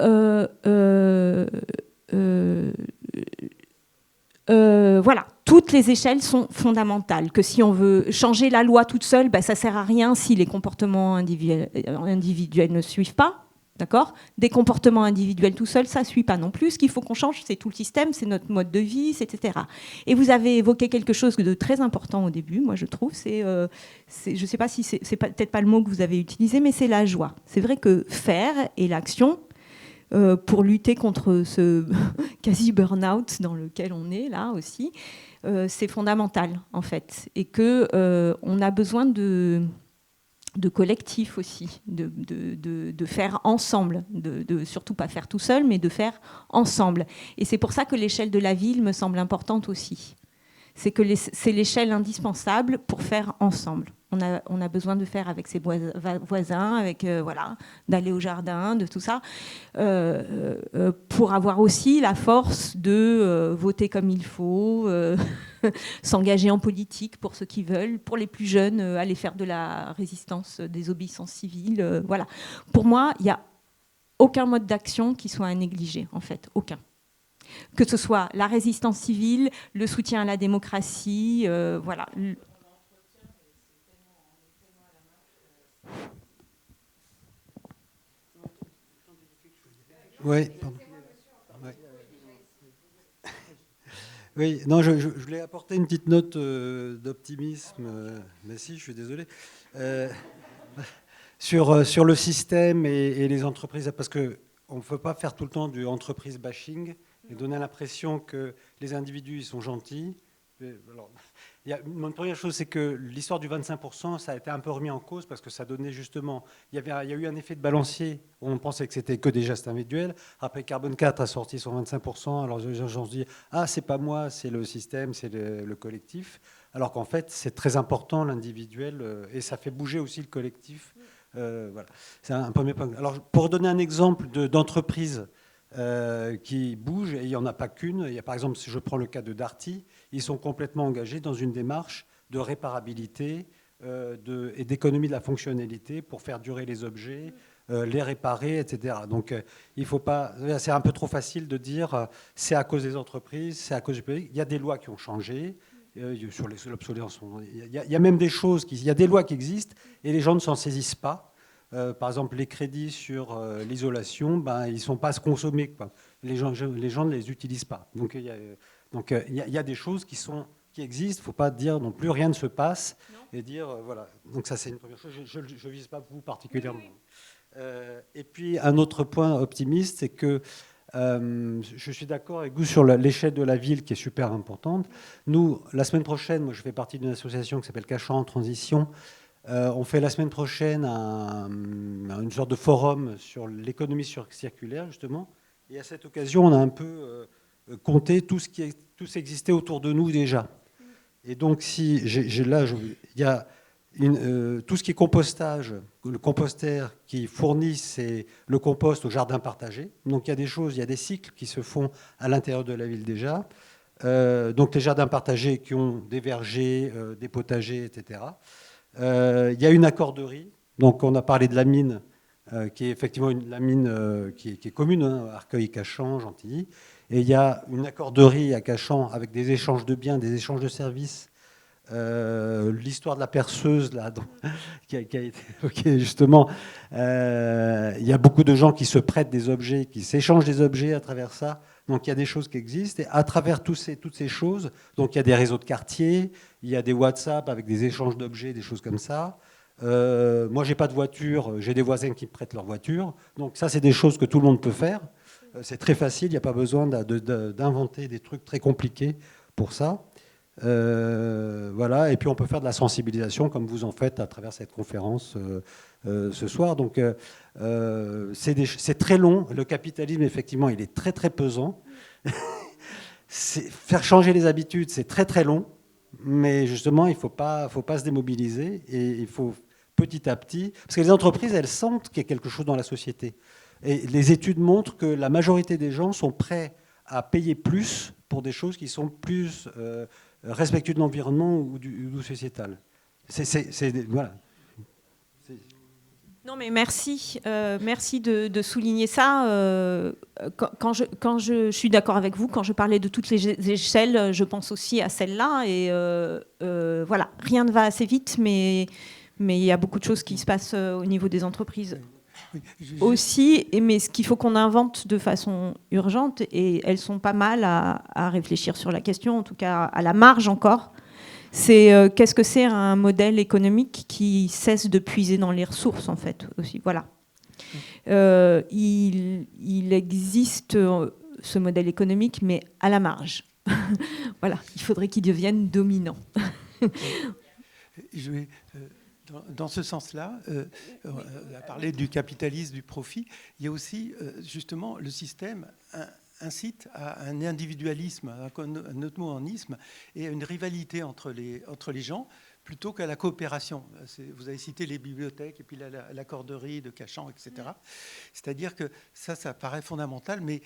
voilà, toutes les échelles sont fondamentales, que si on veut changer la loi toute seule, ça ne sert à rien si les comportements individuels ne suivent pas. D'accord ? Des comportements individuels tout seuls, ça ne suit pas non plus. Ce qu'il faut qu'on change, c'est tout le système, c'est notre mode de vie, etc. Et vous avez évoqué quelque chose de très important au début, moi je trouve, je ne sais pas si c'est peut-être pas le mot que vous avez utilisé, mais c'est la joie. C'est vrai que faire et l'action, pour lutter contre ce quasi burn-out dans lequel on est là aussi, c'est fondamental en fait. Et qu'on a besoin de collectif aussi, de faire ensemble, de surtout pas faire tout seul, mais de faire ensemble. Et c'est pour ça que l'échelle de la ville me semble importante aussi. C'est que c'est l'échelle indispensable pour faire ensemble. On a besoin de faire avec ses voisins, avec voilà, d'aller au jardin, de tout ça, pour avoir aussi la force de voter comme il faut, s'engager en politique pour ceux qui veulent, pour les plus jeunes, aller faire de la résistance, des obéissances civiles. Voilà. Pour moi, il n'y a aucun mode d'action qui soit à négliger, en fait, aucun. Que ce soit la résistance civile, le soutien à la démocratie, voilà. Oui, pardon. Ouais. Oui, non, je voulais apporter une petite note d'optimisme, mais si, je suis désolé, sur le système et les entreprises, parce qu'on ne peut pas faire tout le temps du entreprise bashing et donner l'impression que les individus ils sont gentils. Alors, une première chose, c'est que l'histoire du 25%, ça a été un peu remis en cause parce que ça donnait justement... Il y a eu un effet de balancier où on pensait que c'était que des gestes individuels. Après, Carbone 4 a sorti son 25%. Alors, les gens se disent « Ah, c'est pas moi, c'est le système, c'est le collectif. » Alors qu'en fait, c'est très important, l'individuel, et ça fait bouger aussi le collectif. Voilà. C'est un premier point. Alors, pour donner un exemple d'entreprise qui bougent, et il n'y en a pas qu'une. Il y a, par exemple, si je prends le cas de Darty, ils sont complètement engagés dans une démarche de réparabilité et d'économie de la fonctionnalité pour faire durer les objets, les réparer, etc. Donc, il faut pas. C'est un peu trop facile de dire c'est à cause des entreprises, c'est à cause du pays. Il y a des lois qui ont changé sur l'obsolescence. Il y a même des choses il y a des lois qui existent et les gens ne s'en saisissent pas. Par exemple, les crédits sur l'isolation, ils ne sont pas consommés, quoi. Les gens ne les utilisent pas. Donc, il y a des choses qui existent. Il ne faut pas dire non plus rien ne se passe et dire voilà. Donc ça, c'est une première chose. Je ne vise pas vous particulièrement. Et puis, un autre point optimiste, c'est que je suis d'accord avec vous sur l'échelle de la ville qui est super importante. Nous, la semaine prochaine, moi je fais partie d'une association qui s'appelle Cachan en transition. On fait la semaine prochaine une sorte de forum sur l'économie circulaire, justement. Et à cette occasion, on a un peu compté tout ce qui existait autour de nous déjà. Et donc, il y a tout ce qui est compostage, le compostaire qui fournit le compost au jardin partagé. Donc, il y a des choses, il y a des cycles qui se font à l'intérieur de la ville déjà. Donc, les jardins partagés qui ont des vergers, des potagers, etc. Il y a une accorderie. Donc, on a parlé de la mine, qui est effectivement la mine qui est commune, Arcueil, Cachan, Gentilly. Et il y a une accorderie à Cachan avec des échanges de biens, des échanges de services. L'histoire de la perceuse, là, qui a été évoquée, justement. Il y a beaucoup de gens qui se prêtent des objets, qui s'échangent des objets à travers ça. Donc, il y a des choses qui existent. Et à travers toutes ces choses, donc il y a des réseaux de quartier, il y a des WhatsApp avec des échanges d'objets, des choses comme ça. Moi, j'ai pas de voiture, j'ai des voisins qui me prêtent leur voiture. Donc, ça, c'est des choses que tout le monde peut faire. C'est très facile, il n'y a pas besoin d'inventer des trucs très compliqués pour ça. Voilà. Et puis, on peut faire de la sensibilisation, comme vous en faites à travers cette conférence ce soir. Donc, c'est très long. Le capitalisme, effectivement, il est très, très pesant. Faire changer les habitudes, c'est très, très long. Mais justement, il ne faut pas se démobiliser. Et il faut petit à petit... Parce que les entreprises, elles sentent qu'il y a quelque chose dans la société. Et les études montrent que la majorité des gens sont prêts à payer plus pour des choses qui sont plus respectueuses de l'environnement ou du sociétal. Voilà. Non, mais merci. Merci de souligner ça. Quand je suis d'accord avec vous, quand je parlais de toutes les échelles, je pense aussi à celle-là. Et voilà, rien ne va assez vite, mais il y a beaucoup de choses qui se passent au niveau des entreprises. Oui, aussi, mais ce qu'il faut qu'on invente de façon urgente, et elles sont pas mal à réfléchir sur la question, en tout cas à la marge encore, c'est qu'est-ce que c'est un modèle économique qui cesse de puiser dans les ressources, en fait, aussi. Voilà. Il existe ce modèle économique, mais à la marge. Voilà, il faudrait qu'il devienne dominant. Je vais... Dans ce sens-là, on a parlé du capitalisme, du profit. Il y a aussi, justement, le système incite à un individualisme, un autonomisme et à une rivalité entre les gens plutôt qu'à la coopération. Vous avez cité les bibliothèques et puis la corderie de Cachan, etc. C'est-à-dire que ça paraît fondamental, mais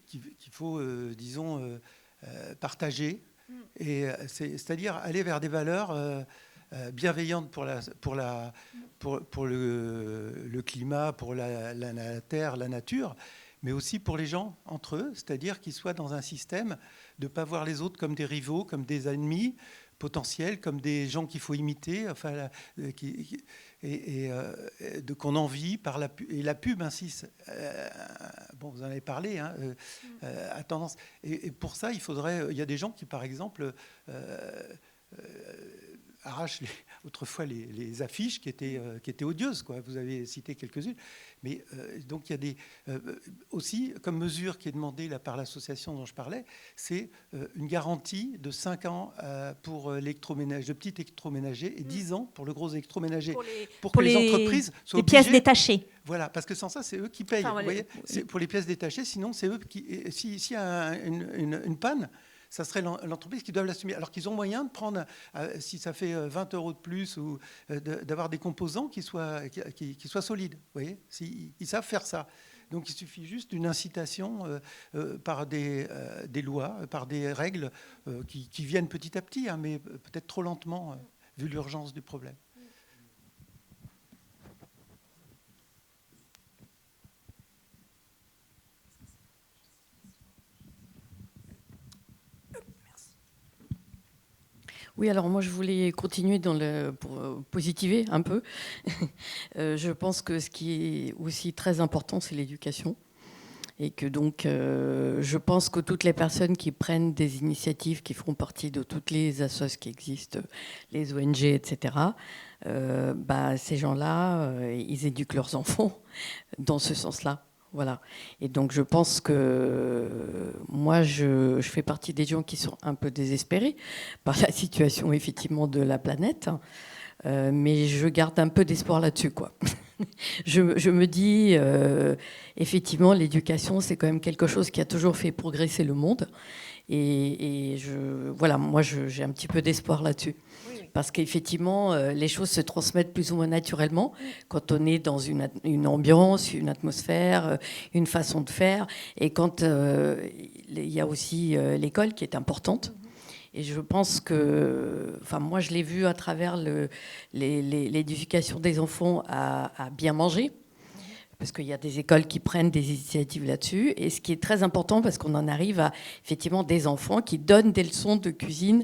qu'il faut, disons, partager. Et c'est-à-dire aller vers des valeurs... bienveillante pour le climat, pour la terre, la nature, mais aussi pour les gens entre eux, c'est-à-dire qu'ils soient dans un système de ne pas voir les autres comme des rivaux, comme des ennemis potentiels, comme des gens qu'il faut imiter, enfin, qu'on envie par la pub. Et la pub insiste, bon, vous en avez parlé, hein, a tendance. Et pour ça, il y a des gens qui, par exemple, arrachent autrefois les affiches qui étaient odieuses, quoi. Vous avez cité quelques-unes. Mais donc il y a aussi, comme mesure qui est demandée là, par l'association dont je parlais, c'est une garantie de 5 ans pour l'électroménager, de petit électroménager et 10 ans pour le gros électroménager. Pour que les entreprises soient les pièces détachées. Voilà, parce que sans ça, c'est eux qui payent. Enfin, vous voyez, c'est pour les pièces détachées, sinon c'est eux qui... S'il y a une panne, ça serait l'entreprise qui doit l'assumer. Alors qu'ils ont moyen de prendre, si ça fait 20 € de plus, ou d'avoir des composants qui soient solides. Vous voyez, ils savent faire ça. Donc il suffit juste d'une incitation par des lois, par des règles qui viennent petit à petit, hein, mais peut-être trop lentement, vu l'urgence du problème. Oui, alors moi je voulais continuer pour positiver un peu. Je pense que ce qui est aussi très important, c'est l'éducation. Et que donc, je pense que toutes les personnes qui prennent des initiatives, qui feront partie de toutes les associations qui existent, les ONG, etc., ces gens-là, ils éduquent leurs enfants dans ce sens-là. Voilà. Et donc, je pense que moi, je fais partie des gens qui sont un peu désespérés par la situation, effectivement, de la planète. Mais je garde un peu d'espoir là-dessus, quoi. Je me dis, effectivement, l'éducation, c'est quand même quelque chose qui a toujours fait progresser le monde. Et voilà, moi, j'ai un petit peu d'espoir là-dessus. Parce qu'effectivement, les choses se transmettent plus ou moins naturellement quand on est dans une ambiance, une atmosphère, une façon de faire. Et quand il y a aussi l'école qui est importante. Et je pense que, enfin, moi, je l'ai vu à travers l'éducation des enfants à bien manger, parce qu'il y a des écoles qui prennent des initiatives là-dessus. Et ce qui est très important, parce qu'on en arrive à, effectivement, des enfants qui donnent des leçons de cuisine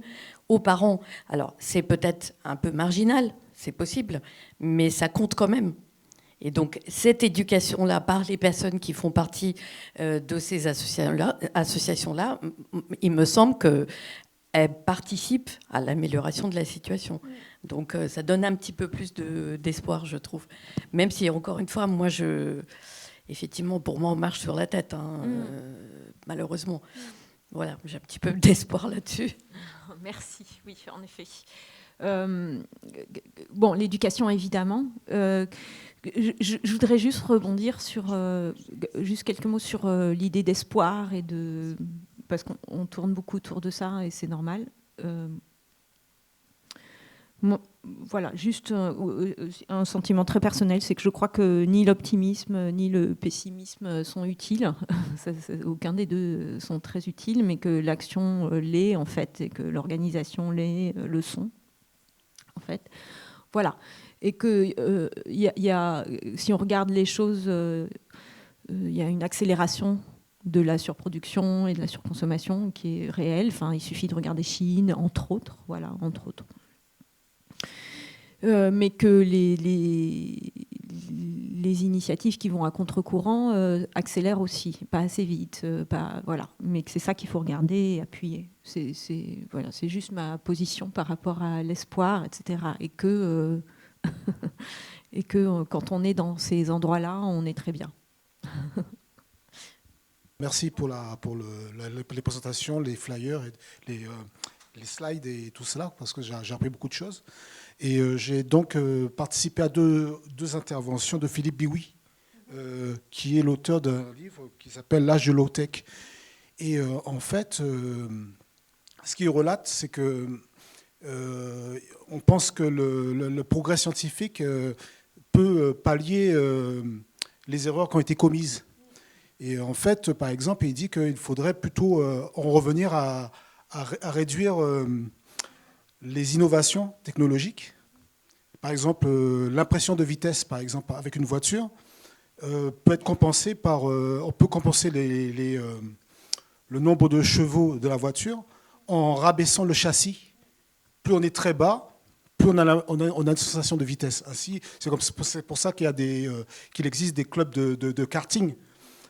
aux parents. Alors, c'est peut-être un peu marginal, c'est possible, mais ça compte quand même. Et donc, cette éducation-là, par les personnes qui font partie de ces associations-là, il me semble qu'elles participent à l'amélioration de la situation. Donc, ça donne un petit peu plus d'espoir, je trouve. Même si, encore une fois, moi, effectivement, pour moi, on marche sur la tête, hein, malheureusement. Voilà, j'ai un petit peu d'espoir là-dessus. Merci, oui, en effet. Bon, l'éducation, évidemment. Je voudrais juste rebondir sur juste quelques mots sur l'idée d'espoir parce qu'on tourne beaucoup autour de ça et c'est normal. Voilà, juste un sentiment très personnel, c'est que je crois que ni l'optimisme ni le pessimisme sont utiles. Aucun des deux sont très utiles, mais que l'action l'est en fait, et que l'organisation l'est, le sont en fait. Voilà, et que si on regarde les choses, il y a une accélération de la surproduction et de la surconsommation qui est réelle. Enfin, il suffit de regarder Chine, entre autres. Voilà, entre autres. Mais que les initiatives qui vont à contre-courant accélèrent aussi, pas assez vite, voilà. Mais que c'est ça qu'il faut regarder et appuyer. Voilà, c'est juste ma position par rapport à l'espoir, etc. Et que quand on est dans ces endroits-là, on est très bien. Merci pour les présentations, les flyers, les slides et tout cela, parce que j'ai appris beaucoup de choses. Et j'ai donc participé à deux interventions de Philippe Biouy, qui est l'auteur d'un livre qui s'appelle L'âge de low-tech. Et en fait, ce qu'il relate, c'est que on pense que le progrès scientifique peut pallier les erreurs qui ont été commises. Et en fait, par exemple, il dit qu'il faudrait plutôt en revenir à réduire les innovations technologiques. Par exemple, l'impression de vitesse, par exemple, avec une voiture, peut être compensée par... on peut compenser le nombre de chevaux de la voiture en rabaissant le châssis. Plus on est très bas, plus on a une sensation de vitesse. Ainsi, c'est pour ça qu'il existe des clubs de karting.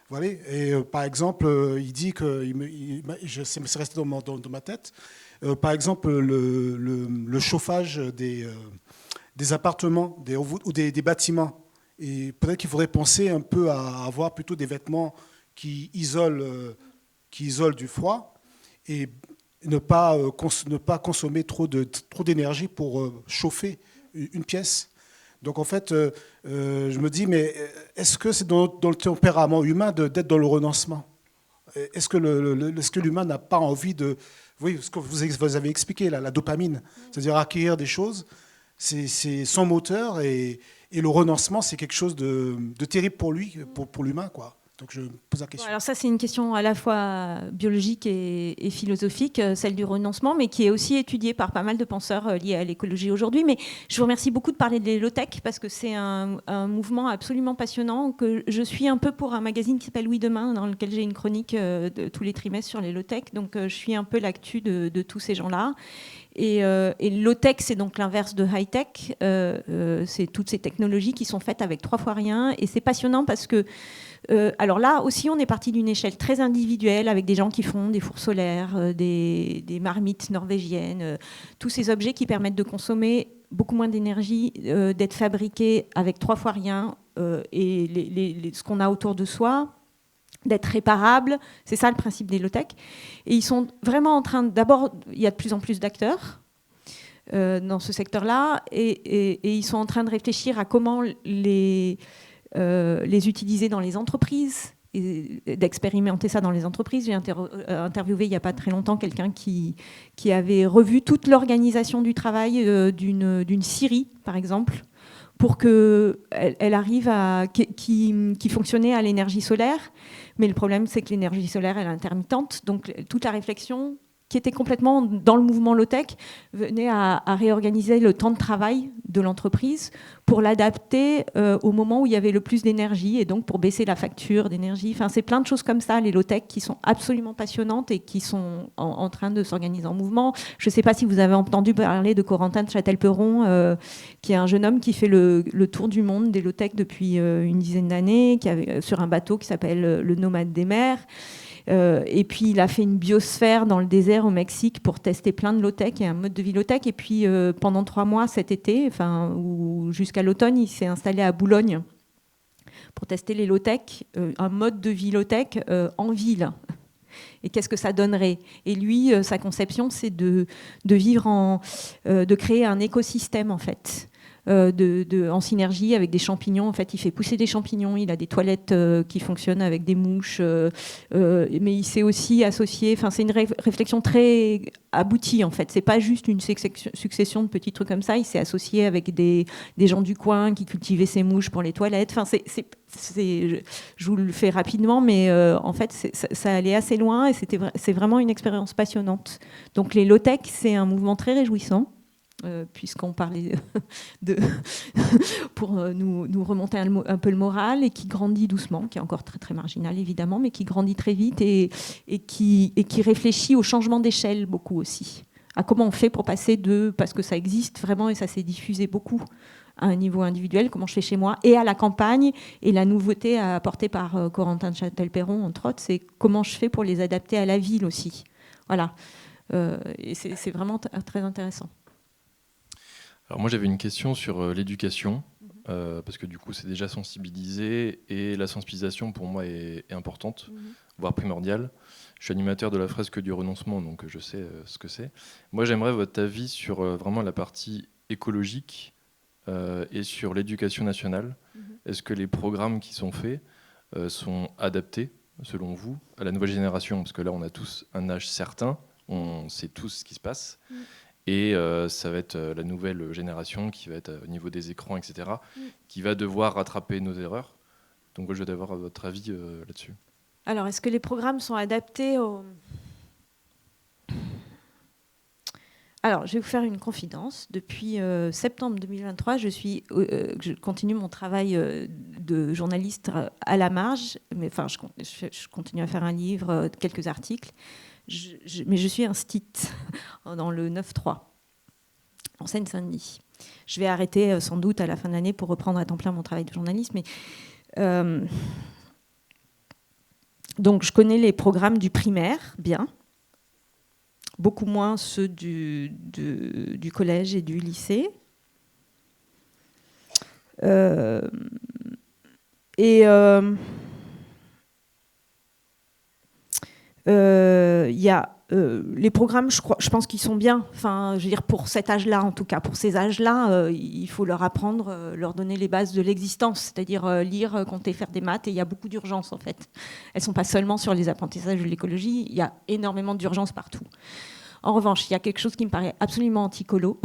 Voilà. Et par exemple, il dit que... c'est resté dans ma tête. Par exemple, le chauffage des appartements ou des bâtiments. Et peut-être qu'il faudrait penser un peu à avoir plutôt des vêtements qui isolent du froid et ne pas consommer trop d'énergie pour chauffer une pièce. Donc en fait, je me dis, mais est-ce que c'est dans le tempérament humain d'être dans le renoncement ? Est-ce que l'humain n'a pas envie de... Oui, ce que vous avez expliqué, la dopamine, c'est-à-dire acquérir des choses, c'est son moteur, et le renoncement, c'est quelque chose de terrible pour lui, pour l'humain, quoi. Donc je me pose la question. Alors ça, c'est une question à la fois biologique et philosophique, celle du renoncement, mais qui est aussi étudiée par pas mal de penseurs liés à l'écologie aujourd'hui. Mais je vous remercie beaucoup de parler de l'hélotech, parce que c'est un mouvement absolument passionnant, que je suis un peu pour un magazine qui s'appelle Oui Demain, dans lequel j'ai une chronique de tous les trimestres sur l'hélotech. Donc je suis un peu l'actu de tous ces gens-là. Et low-tech, c'est donc l'inverse de high-tech. C'est toutes ces technologies qui sont faites avec 3 fois rien. Et c'est passionnant parce que alors là aussi, on est parti d'une échelle très individuelle avec des gens qui font des fours solaires, des marmites norvégiennes, tous ces objets qui permettent de consommer beaucoup moins d'énergie, d'être fabriqués avec 3 fois rien, et ce qu'on a autour de soi, d'être réparables. C'est ça le principe des low-tech. Et ils sont vraiment en train d'abord, il y a de plus en plus d'acteurs dans ce secteur-là, et ils sont en train de réfléchir à comment les utiliser dans les entreprises, et d'expérimenter ça dans les entreprises. J'ai interviewé il n'y a pas très longtemps quelqu'un qui avait revu toute l'organisation du travail d'une scierie, par exemple, pour qu'elle arrive qui fonctionnait à l'énergie solaire. Mais le problème, c'est que l'énergie solaire, elle est intermittente. Donc toute la réflexion, qui était complètement dans le mouvement low-tech, venait à réorganiser le temps de travail de l'entreprise pour l'adapter au moment où il y avait le plus d'énergie, et donc pour baisser la facture d'énergie. Enfin, c'est plein de choses comme ça, les low-tech, qui sont absolument passionnantes et qui sont en train de s'organiser en mouvement. Je ne sais pas si vous avez entendu parler de Corentin de Châtelperron, qui est un jeune homme qui fait le tour du monde des low-tech depuis une dizaine d'années, sur un bateau qui s'appelle le Nomade des mers. Et puis il a fait une biosphère dans le désert au Mexique pour tester plein de low-tech et un mode de vie low-tech. Et puis pendant 3 mois cet été, ou jusqu'à l'automne, il s'est installé à Boulogne pour tester les low-tech, un mode de vie low-tech en ville. Et qu'est-ce que ça donnerait? Et lui, sa conception, c'est de vivre de créer un écosystème, en fait. En synergie avec des champignons. En fait, il fait pousser des champignons, il a des toilettes qui fonctionnent avec des mouches, mais il s'est aussi associé, enfin, c'est une réflexion très aboutie, en fait. C'est pas juste une succession de petits trucs comme ça. Il s'est associé avec des gens du coin qui cultivaient ces mouches pour les toilettes. Enfin, je vous le fais rapidement, mais en fait, ça allait assez loin, et c'est vraiment une expérience passionnante. Donc les low-tech, c'est un mouvement très réjouissant. Puisqu'on parlait pour nous remonter un peu le moral, et qui grandit doucement, qui est encore très très marginal évidemment, mais qui grandit très vite, et qui réfléchit au changement d'échelle beaucoup aussi, à comment on fait pour passer parce que ça existe vraiment et ça s'est diffusé beaucoup à un niveau individuel, comment je fais chez moi, et à la campagne. Et la nouveauté apportée par Corentin de Châtelperron, entre autres, c'est comment je fais pour les adapter à la ville aussi. Voilà. Et c'est vraiment très intéressant. Alors moi j'avais une question sur l'éducation, parce que du coup c'est déjà sensibilisé, et la sensibilisation pour moi est importante, voire primordiale. Je suis animateur de la fresque du renoncement, donc je sais ce que c'est. Moi j'aimerais votre avis sur vraiment la partie écologique et sur l'éducation nationale. Est-ce que les programmes qui sont faits sont adaptés, selon vous, à la nouvelle génération? Parce que là on a tous un âge certain, on sait tous ce qui se passe. Et ça va être la nouvelle génération qui va être au niveau des écrans, etc., qui va devoir rattraper nos erreurs. Donc, je vais avoir votre avis là-dessus. Alors, est-ce que les programmes sont adaptés au... Alors, je vais vous faire une confidence. Depuis septembre 2023, je continue mon travail de journaliste à la marge. Mais, enfin, je continue à faire un livre, quelques articles. Mais je suis instite dans le 9-3, en Seine-Saint-Denis. Je vais arrêter sans doute à la fin de l'année pour reprendre à temps plein mon travail de journaliste. Mais, donc, je connais les programmes du primaire, bien. Beaucoup moins ceux du collège et du lycée. Il y a les programmes, je pense qu'ils sont bien. Enfin, je veux dire, pour cet âge-là, en tout cas, pour ces âges-là, il faut leur apprendre, leur donner les bases de l'existence, c'est-à-dire lire, compter, faire des maths. Et il y a beaucoup d'urgences, en fait. Elles ne sont pas seulement sur les apprentissages de l'écologie, il y a énormément d'urgences partout. En revanche, il y a quelque chose qui me paraît absolument anti-colo,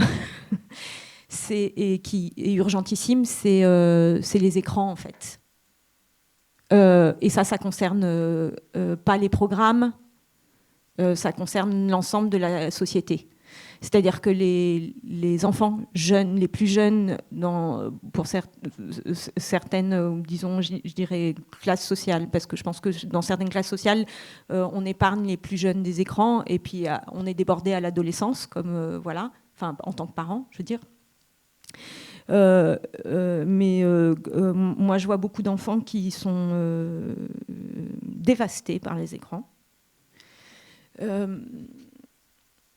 et qui est urgentissime, c'est les écrans, en fait. Et ça concerne pas les programmes, ça concerne l'ensemble de la société. C'est-à-dire que les enfants jeunes, les plus jeunes, pour certaines, disons, je dirais, classes sociales, parce que je pense que dans certaines classes sociales, on épargne les plus jeunes des écrans, et puis on est débordé à l'adolescence, comme voilà, enfin, en tant que parent, je veux dire. Mais moi, je vois beaucoup d'enfants qui sont dévastés par les écrans.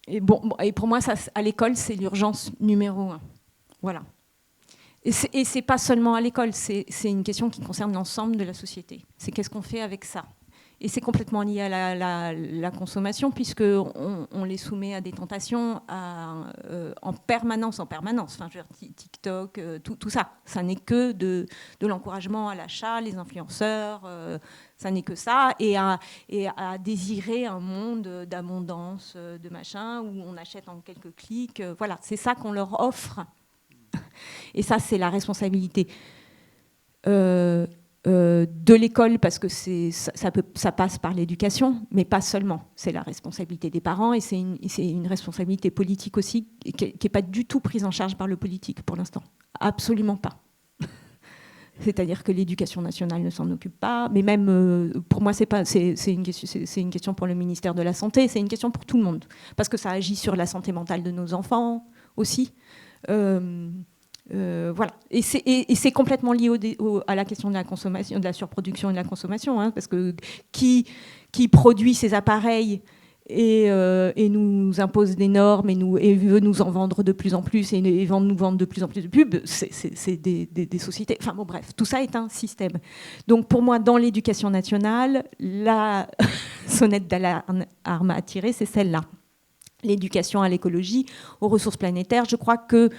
Et pour moi, ça, à l'école, c'est l'urgence numéro 1. Voilà. Et c'est pas seulement à l'école, c'est une question qui concerne l'ensemble de la société. C'est qu'est-ce qu'on fait avec ça. Et c'est complètement lié à la consommation, puisqu'on les soumet à des tentations en permanence. Enfin, je veux dire, TikTok, tout ça. Ça n'est que de l'encouragement à l'achat, les influenceurs, ça n'est que ça. Et à désirer un monde d'abondance, de machin, où on achète en quelques clics. Voilà, c'est ça qu'on leur offre. Et ça, c'est la responsabilité de l'école, parce que ça passe par l'éducation, mais pas seulement. C'est la responsabilité des parents, et c'est une responsabilité politique aussi, qui n'est pas du tout prise en charge par le politique pour l'instant. Absolument pas. C'est-à-dire que l'éducation nationale ne s'en occupe pas, mais même, pour moi, c'est une question pour le ministère de la Santé, c'est une question pour tout le monde, parce que ça agit sur la santé mentale de nos enfants aussi. Voilà. Et c'est complètement lié à la question de la consommation, de la surproduction et de la consommation, hein, parce que qui produit ces appareils et nous impose des normes et veut nous en vendre de plus en plus et nous vendre de plus en plus de pubs, c'est des sociétés. Enfin bon, bref, tout ça est un système. Donc pour moi, dans l'éducation nationale, la sonnette d'alarme à tirer, c'est celle-là. L'éducation à l'écologie, aux ressources planétaires. Je crois que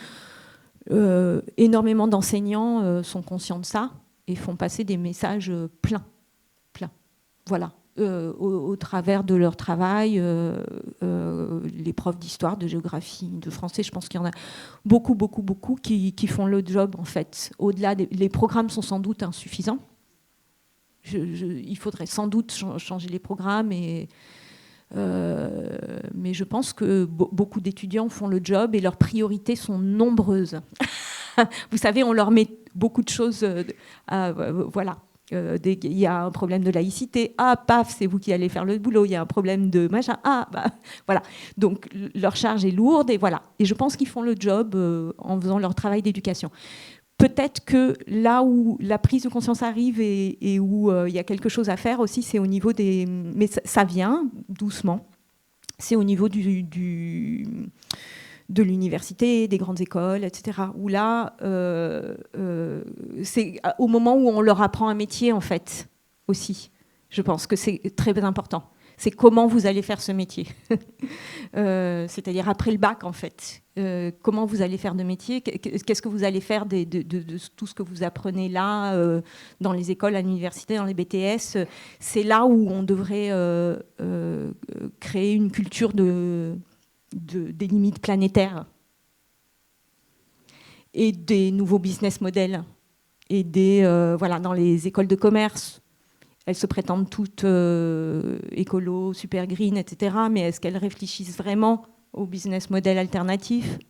énormément d'enseignants sont conscients de ça et font passer des messages pleins. Voilà. Au travers de leur travail, les profs d'histoire, de géographie, de français, je pense qu'il y en a beaucoup qui font le job, en fait. Au-delà les programmes sont sans doute insuffisants. Il faudrait sans doute changer les programmes, mais je pense que beaucoup d'étudiants font le job et leurs priorités sont nombreuses. Vous savez, on leur met beaucoup de choses. Voilà. Il y a un problème de laïcité. Ah, paf, c'est vous qui allez faire le boulot. Il y a un problème de machin. Ah, bah, voilà. Donc, leur charge est lourde et voilà. Et je pense qu'ils font le job en faisant leur travail d'éducation. Peut-être que là où la prise de conscience arrive et où il y a quelque chose à faire aussi, c'est au niveau des... Mais ça vient doucement. C'est au niveau de l'université, des grandes écoles, etc. Où là, c'est au moment où on leur apprend un métier, en fait, aussi. Je pense que c'est très important. C'est comment vous allez faire ce métier. C'est-à-dire après le bac, en fait. Comment vous allez faire de métier? Qu'est-ce que vous allez faire de tout ce que vous apprenez là, dans les écoles, à l'université, dans les BTS? C'est là où on devrait créer une culture des limites planétaires et des nouveaux business models. Et voilà, dans les écoles de commerce, elles se prétendent toutes écolo, super green, etc. Mais est-ce qu'elles réfléchissent vraiment au business model alternatif?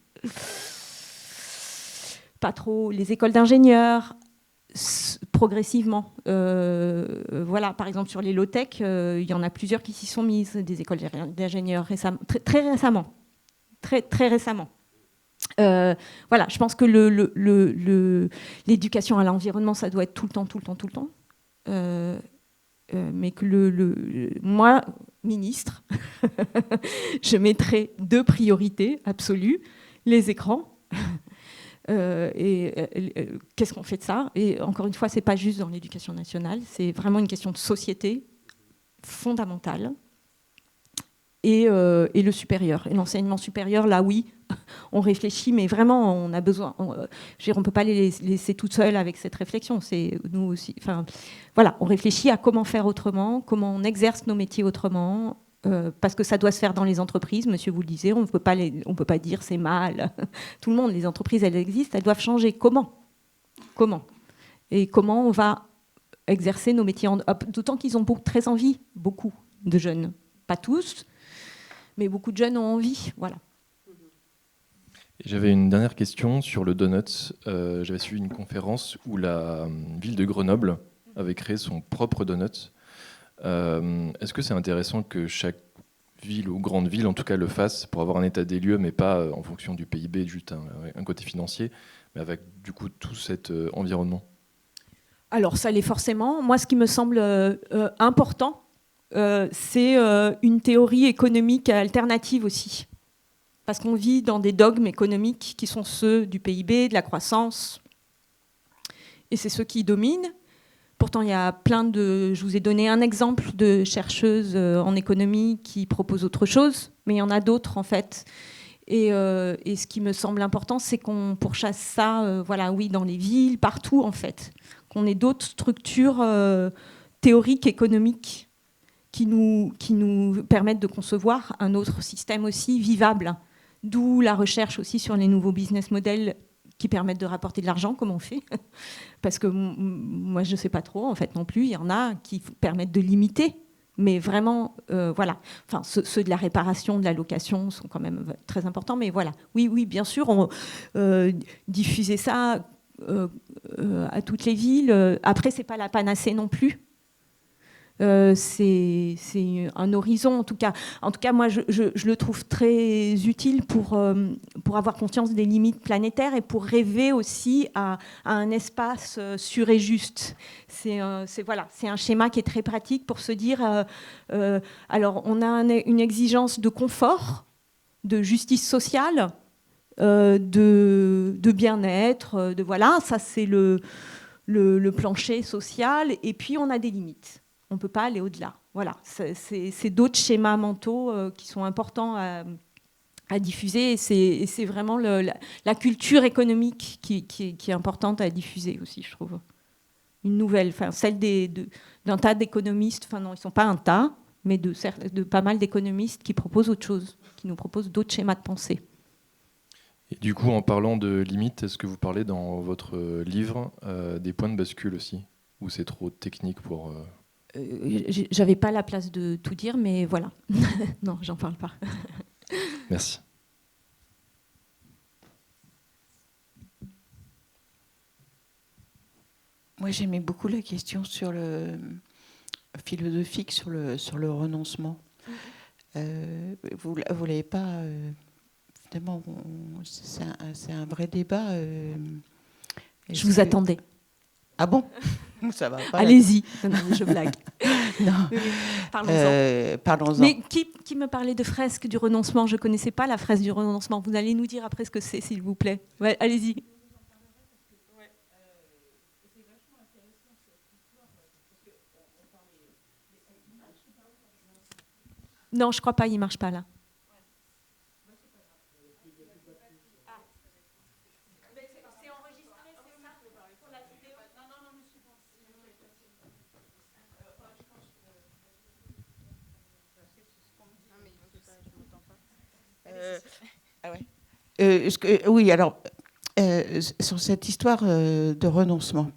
Pas trop. Les écoles d'ingénieurs, progressivement. Voilà, par exemple, sur les low-tech, il y en a plusieurs qui s'y sont mises, des écoles d'ingénieurs très récemment. Très récemment. Voilà, je pense que l'éducation à l'environnement, ça doit être tout le temps. Mais que moi, ministre, je mettrais 2 priorités absolues, les écrans. Qu'est-ce qu'on fait de ça? Et encore une fois, c'est pas juste dans l'éducation nationale, c'est vraiment une question de société fondamentale. Et le supérieur. Et l'enseignement supérieur, là, oui, on réfléchit, mais vraiment, on a besoin... on ne peut pas les laisser toutes seules avec cette réflexion. C'est nous aussi... Enfin, voilà, on réfléchit à comment faire autrement, comment on exerce nos métiers autrement, parce que ça doit se faire dans les entreprises. Monsieur, vous le disiez, on ne peut pas dire c'est mal. Tout le monde, les entreprises, elles existent, elles doivent changer. Comment? Et comment on va exercer nos métiers, d'autant qu'ils ont très envie, beaucoup de jeunes. Pas tous, mais beaucoup de jeunes ont envie. Voilà. J'avais une dernière question sur le donut. J'avais suivi une conférence où la ville de Grenoble avait créé son propre donut. Est-ce que c'est intéressant que chaque ville ou grande ville, en tout cas, le fasse pour avoir un état des lieux, mais pas en fonction du PIB, juste un côté financier, mais avec du coup tout cet environnement? Alors ça l'est forcément. Moi, ce qui me semble important, c'est une théorie économique alternative aussi. Parce qu'on vit dans des dogmes économiques qui sont ceux du PIB, de la croissance, et c'est ceux qui dominent. Pourtant, il y a plein de... Je vous ai donné un exemple de chercheuses en économie qui proposent autre chose, mais il y en a d'autres, en fait. Et ce qui me semble important, c'est qu'on pourchasse ça, voilà, oui, dans les villes, partout, en fait. Qu'on ait d'autres structures théoriques, économiques, qui nous permettent de concevoir un autre système aussi vivable. D'où la recherche aussi sur les nouveaux business models qui permettent de rapporter de l'argent, comme on fait. Parce que moi, je ne sais pas trop, en fait, non plus. Il y en a qui permettent de limiter. Mais vraiment, voilà. Enfin, ceux de la réparation, de la location sont quand même très importants. Mais voilà, oui, bien sûr, diffuser ça à toutes les villes. Après, ce n'est pas la panacée non plus. C'est un horizon, en tout cas. En tout cas, moi, je le trouve très utile pour avoir conscience des limites planétaires et pour rêver aussi à un espace sûr et juste. C'est un schéma qui est très pratique pour se dire, alors, on a une exigence de confort, de justice sociale, de bien-être, voilà, ça c'est le plancher social, et puis on a des limites. On ne peut pas aller au-delà. Voilà, c'est d'autres schémas mentaux qui sont importants à diffuser. Et c'est vraiment la culture économique qui est importante à diffuser aussi, je trouve. Une nouvelle, celle d'un tas d'économistes, enfin non, ils ne sont pas un tas, mais de pas mal d'économistes qui proposent autre chose, qui nous proposent d'autres schémas de pensée. Et du coup, en parlant de limites, est-ce que vous parlez dans votre livre des points de bascule aussi? Ou c'est trop technique pour... J'avais pas la place de tout dire, mais voilà. Non, j'en parle pas. Merci. Moi, j'aimais beaucoup la question sur le philosophique sur le renoncement. Vous l'avez pas. Finalement, c'est un vrai débat. Je vous attendais. Ah bon? Ça va pas. Allez-y. Non, je blague. Non. Parlons-en. Parlons-en. Mais qui me parlait de fresque du renoncement? Je ne connaissais pas la fresque du renoncement. Vous allez nous dire après ce que c'est, s'il vous plaît. Ouais, allez-y. Non, je ne crois pas, il ne marche pas là. Oui, alors, sur cette histoire de renoncement,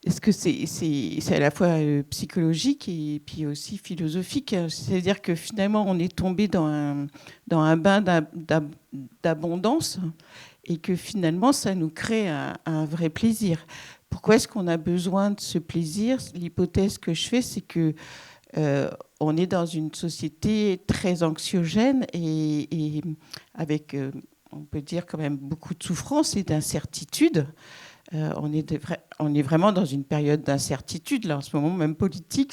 est-ce que c'est à la fois psychologique et puis aussi philosophique? C'est-à-dire que finalement, on est tombé dans un bain d'abondance et que finalement, ça nous crée un vrai plaisir. Pourquoi est-ce qu'on a besoin de ce plaisir? L'hypothèse que je fais, c'est que on est dans une société très anxiogène et avec, on peut dire, quand même beaucoup de souffrance et d'incertitude. On est vraiment dans une période d'incertitude, là, en ce moment, même politique,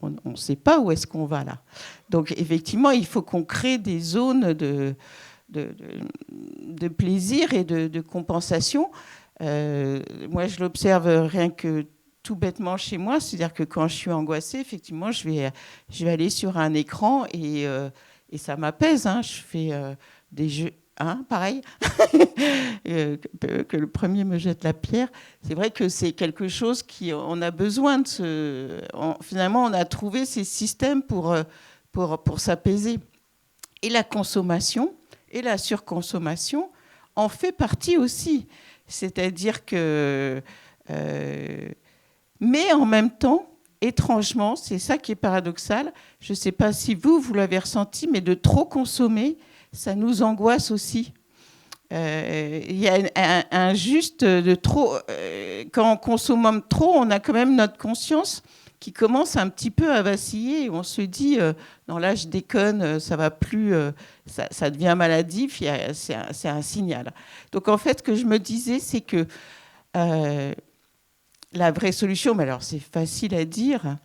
on ne sait pas où est-ce qu'on va, là. Donc, effectivement, il faut qu'on crée des zones de plaisir et de compensation. Moi, je l'observe rien que tout bêtement chez moi, c'est-à-dire que quand je suis angoissée, effectivement, je vais aller sur un écran et ça m'apaise. Hein. Je fais des jeux, pareil, que le premier me jette la pierre. C'est vrai que c'est quelque chose on a besoin de finalement, on a trouvé ces systèmes pour s'apaiser. Et la consommation et la surconsommation en fait partie aussi. C'est-à-dire que Mais en même temps, étrangement, c'est ça qui est paradoxal, je ne sais pas si vous l'avez ressenti, mais de trop consommer, ça nous angoisse aussi. Il y a un juste de trop. Quand on consomme trop, on a quand même notre conscience qui commence un petit peu à vaciller. On se dit, non là je déconne, ça va plus, ça devient maladif, c'est un signal. Donc en fait, ce que je me disais, c'est que la vraie solution, mais alors c'est facile à dire,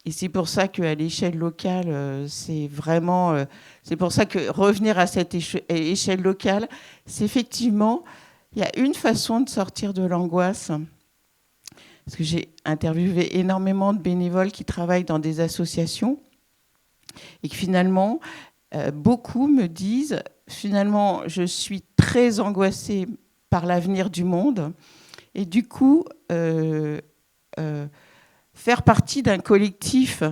et c'est pour ça qu'à l'échelle locale, c'est vraiment... c'est pour ça que revenir à cette échelle locale, c'est effectivement... Il y a une façon de sortir de l'angoisse. Parce que j'ai interviewé énormément de bénévoles qui travaillent dans des associations et que finalement, beaucoup me disent, finalement, je suis très angoissée par l'avenir du monde. Et du coup... faire partie d'un collectif,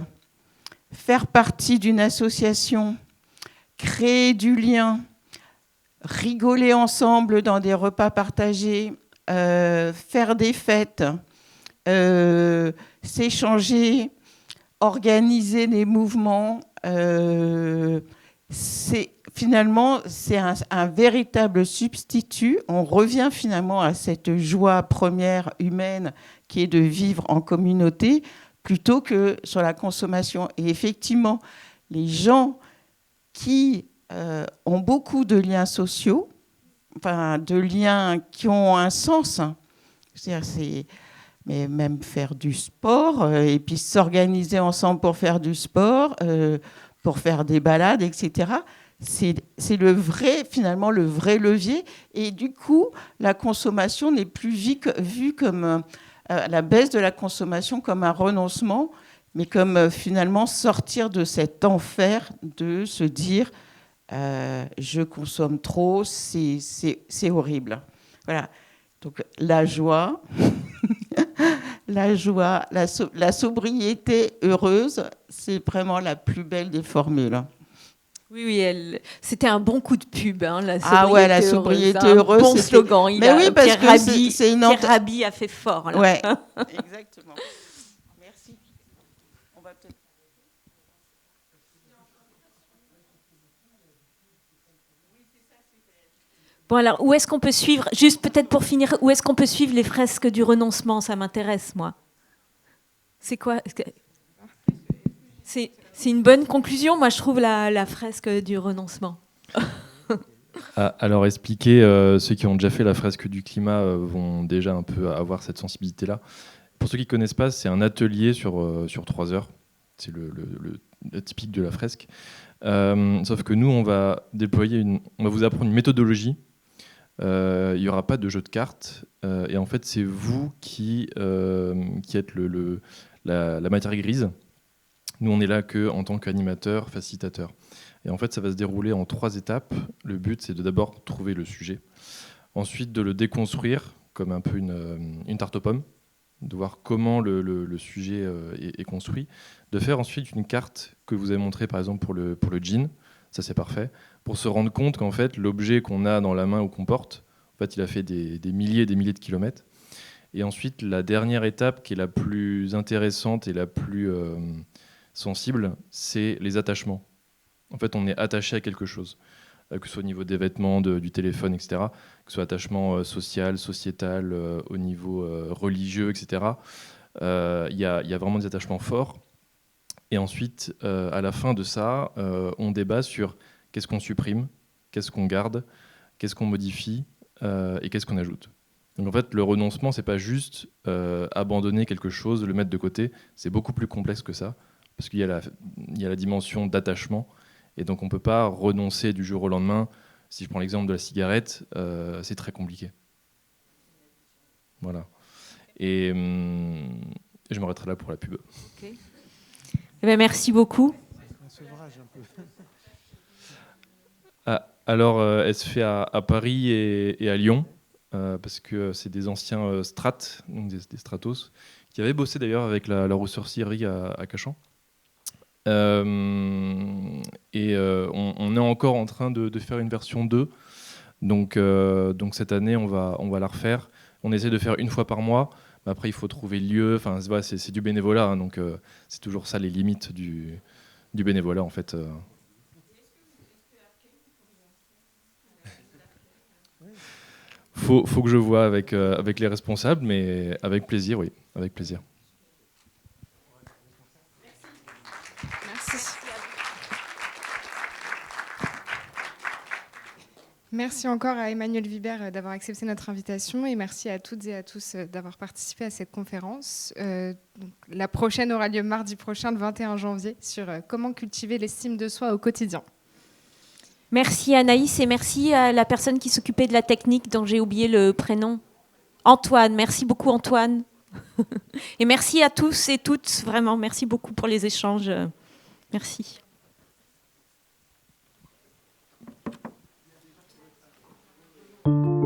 faire partie d'une association, créer du lien, rigoler ensemble dans des repas partagés, faire des fêtes, s'échanger, organiser des mouvements, finalement, c'est un véritable substitut. On revient finalement à cette joie première humaine qui est de vivre en communauté plutôt que sur la consommation. Et effectivement, les gens qui ont beaucoup de liens sociaux, enfin de liens qui ont un sens, c'est mais même faire du sport et puis s'organiser ensemble pour faire du sport, pour faire des balades, etc. C'est le vrai, finalement, le vrai levier. Et du coup, la consommation n'est plus vue comme la baisse de la consommation comme un renoncement, mais comme finalement sortir de cet enfer de se dire je consomme trop, c'est horrible. Voilà. Donc la joie, la sobriété heureuse, c'est vraiment la plus belle des formules. Oui, c'était un bon coup de pub, hein, la sobriété, ah ouais, la sobriété heureuse. Bon slogan. Mais oui, parce Pierre Rabhi a fait fort. Là. Ouais, exactement. Merci. On va peut-être... Bon alors, où est-ce qu'on peut suivre, juste peut-être pour finir, où est-ce qu'on peut suivre les fresques du renoncement? Ça m'intéresse, moi. C'est quoi? C'est une bonne conclusion, moi je trouve, la fresque du renoncement. Alors expliquer, ceux qui ont déjà fait la fresque du climat vont déjà un peu avoir cette sensibilité-là. Pour ceux qui ne connaissent pas, c'est un atelier sur 3 heures. C'est le typique de la fresque. Sauf que nous, on va vous apprendre une méthodologie. Il n'y aura pas de jeu de cartes. Et en fait, c'est vous qui êtes la matière grise. Nous, on est là en tant qu'animateur, facilitateur. Et en fait, ça va se dérouler en 3 étapes. Le but, c'est de d'abord trouver le sujet. Ensuite, de le déconstruire comme un peu une tarte aux pommes, de voir comment le sujet est construit. De faire ensuite une carte que vous avez montrée, par exemple, pour le jean. Ça, c'est parfait. Pour se rendre compte qu'en fait, l'objet qu'on a dans la main ou qu'on porte, en fait, il a fait des milliers et des milliers de kilomètres. Et ensuite, la dernière étape, qui est la plus intéressante et la plus sensible, c'est les attachements. En fait, on est attaché à quelque chose, que ce soit au niveau des vêtements, du téléphone, etc., que ce soit attachement social, sociétal, au niveau religieux, etc. Il y a vraiment des attachements forts. Et ensuite, à la fin de ça, on débat sur qu'est-ce qu'on supprime, qu'est-ce qu'on garde, qu'est-ce qu'on modifie et qu'est-ce qu'on ajoute. Donc en fait, le renoncement, c'est pas juste abandonner quelque chose, le mettre de côté. C'est beaucoup plus complexe que ça, parce qu'il y a la dimension d'attachement. Et donc on ne peut pas renoncer du jour au lendemain. Si je prends l'exemple de la cigarette, c'est très compliqué. Voilà. Et je m'arrêterai là pour la pub. Okay. Eh bien, merci beaucoup. Alors, elle se fait à Paris et à Lyon, parce que c'est des anciens strates, donc des stratos, qui avaient bossé d'ailleurs avec la ressourcerie à Cachan. On est encore en train de faire une version 2. Donc cette année, on va la refaire. On essaie de faire une fois par mois, Après, il faut trouver le lieu. Enfin, voilà, c'est du bénévolat, hein, donc c'est toujours ça les limites du bénévolat en fait. Faut que je vois avec les responsables, mais avec plaisir, oui, avec plaisir. Merci. Merci encore à Emmanuel Vibert d'avoir accepté notre invitation et merci à toutes et à tous d'avoir participé à cette conférence. La prochaine aura lieu mardi prochain, le 21 janvier, sur comment cultiver l'estime de soi au quotidien. Merci Anaïs et merci à la personne qui s'occupait de la technique dont j'ai oublié le prénom. Antoine, merci beaucoup Antoine. Et merci à tous et toutes, vraiment, merci beaucoup pour les échanges. Merci. Thank you.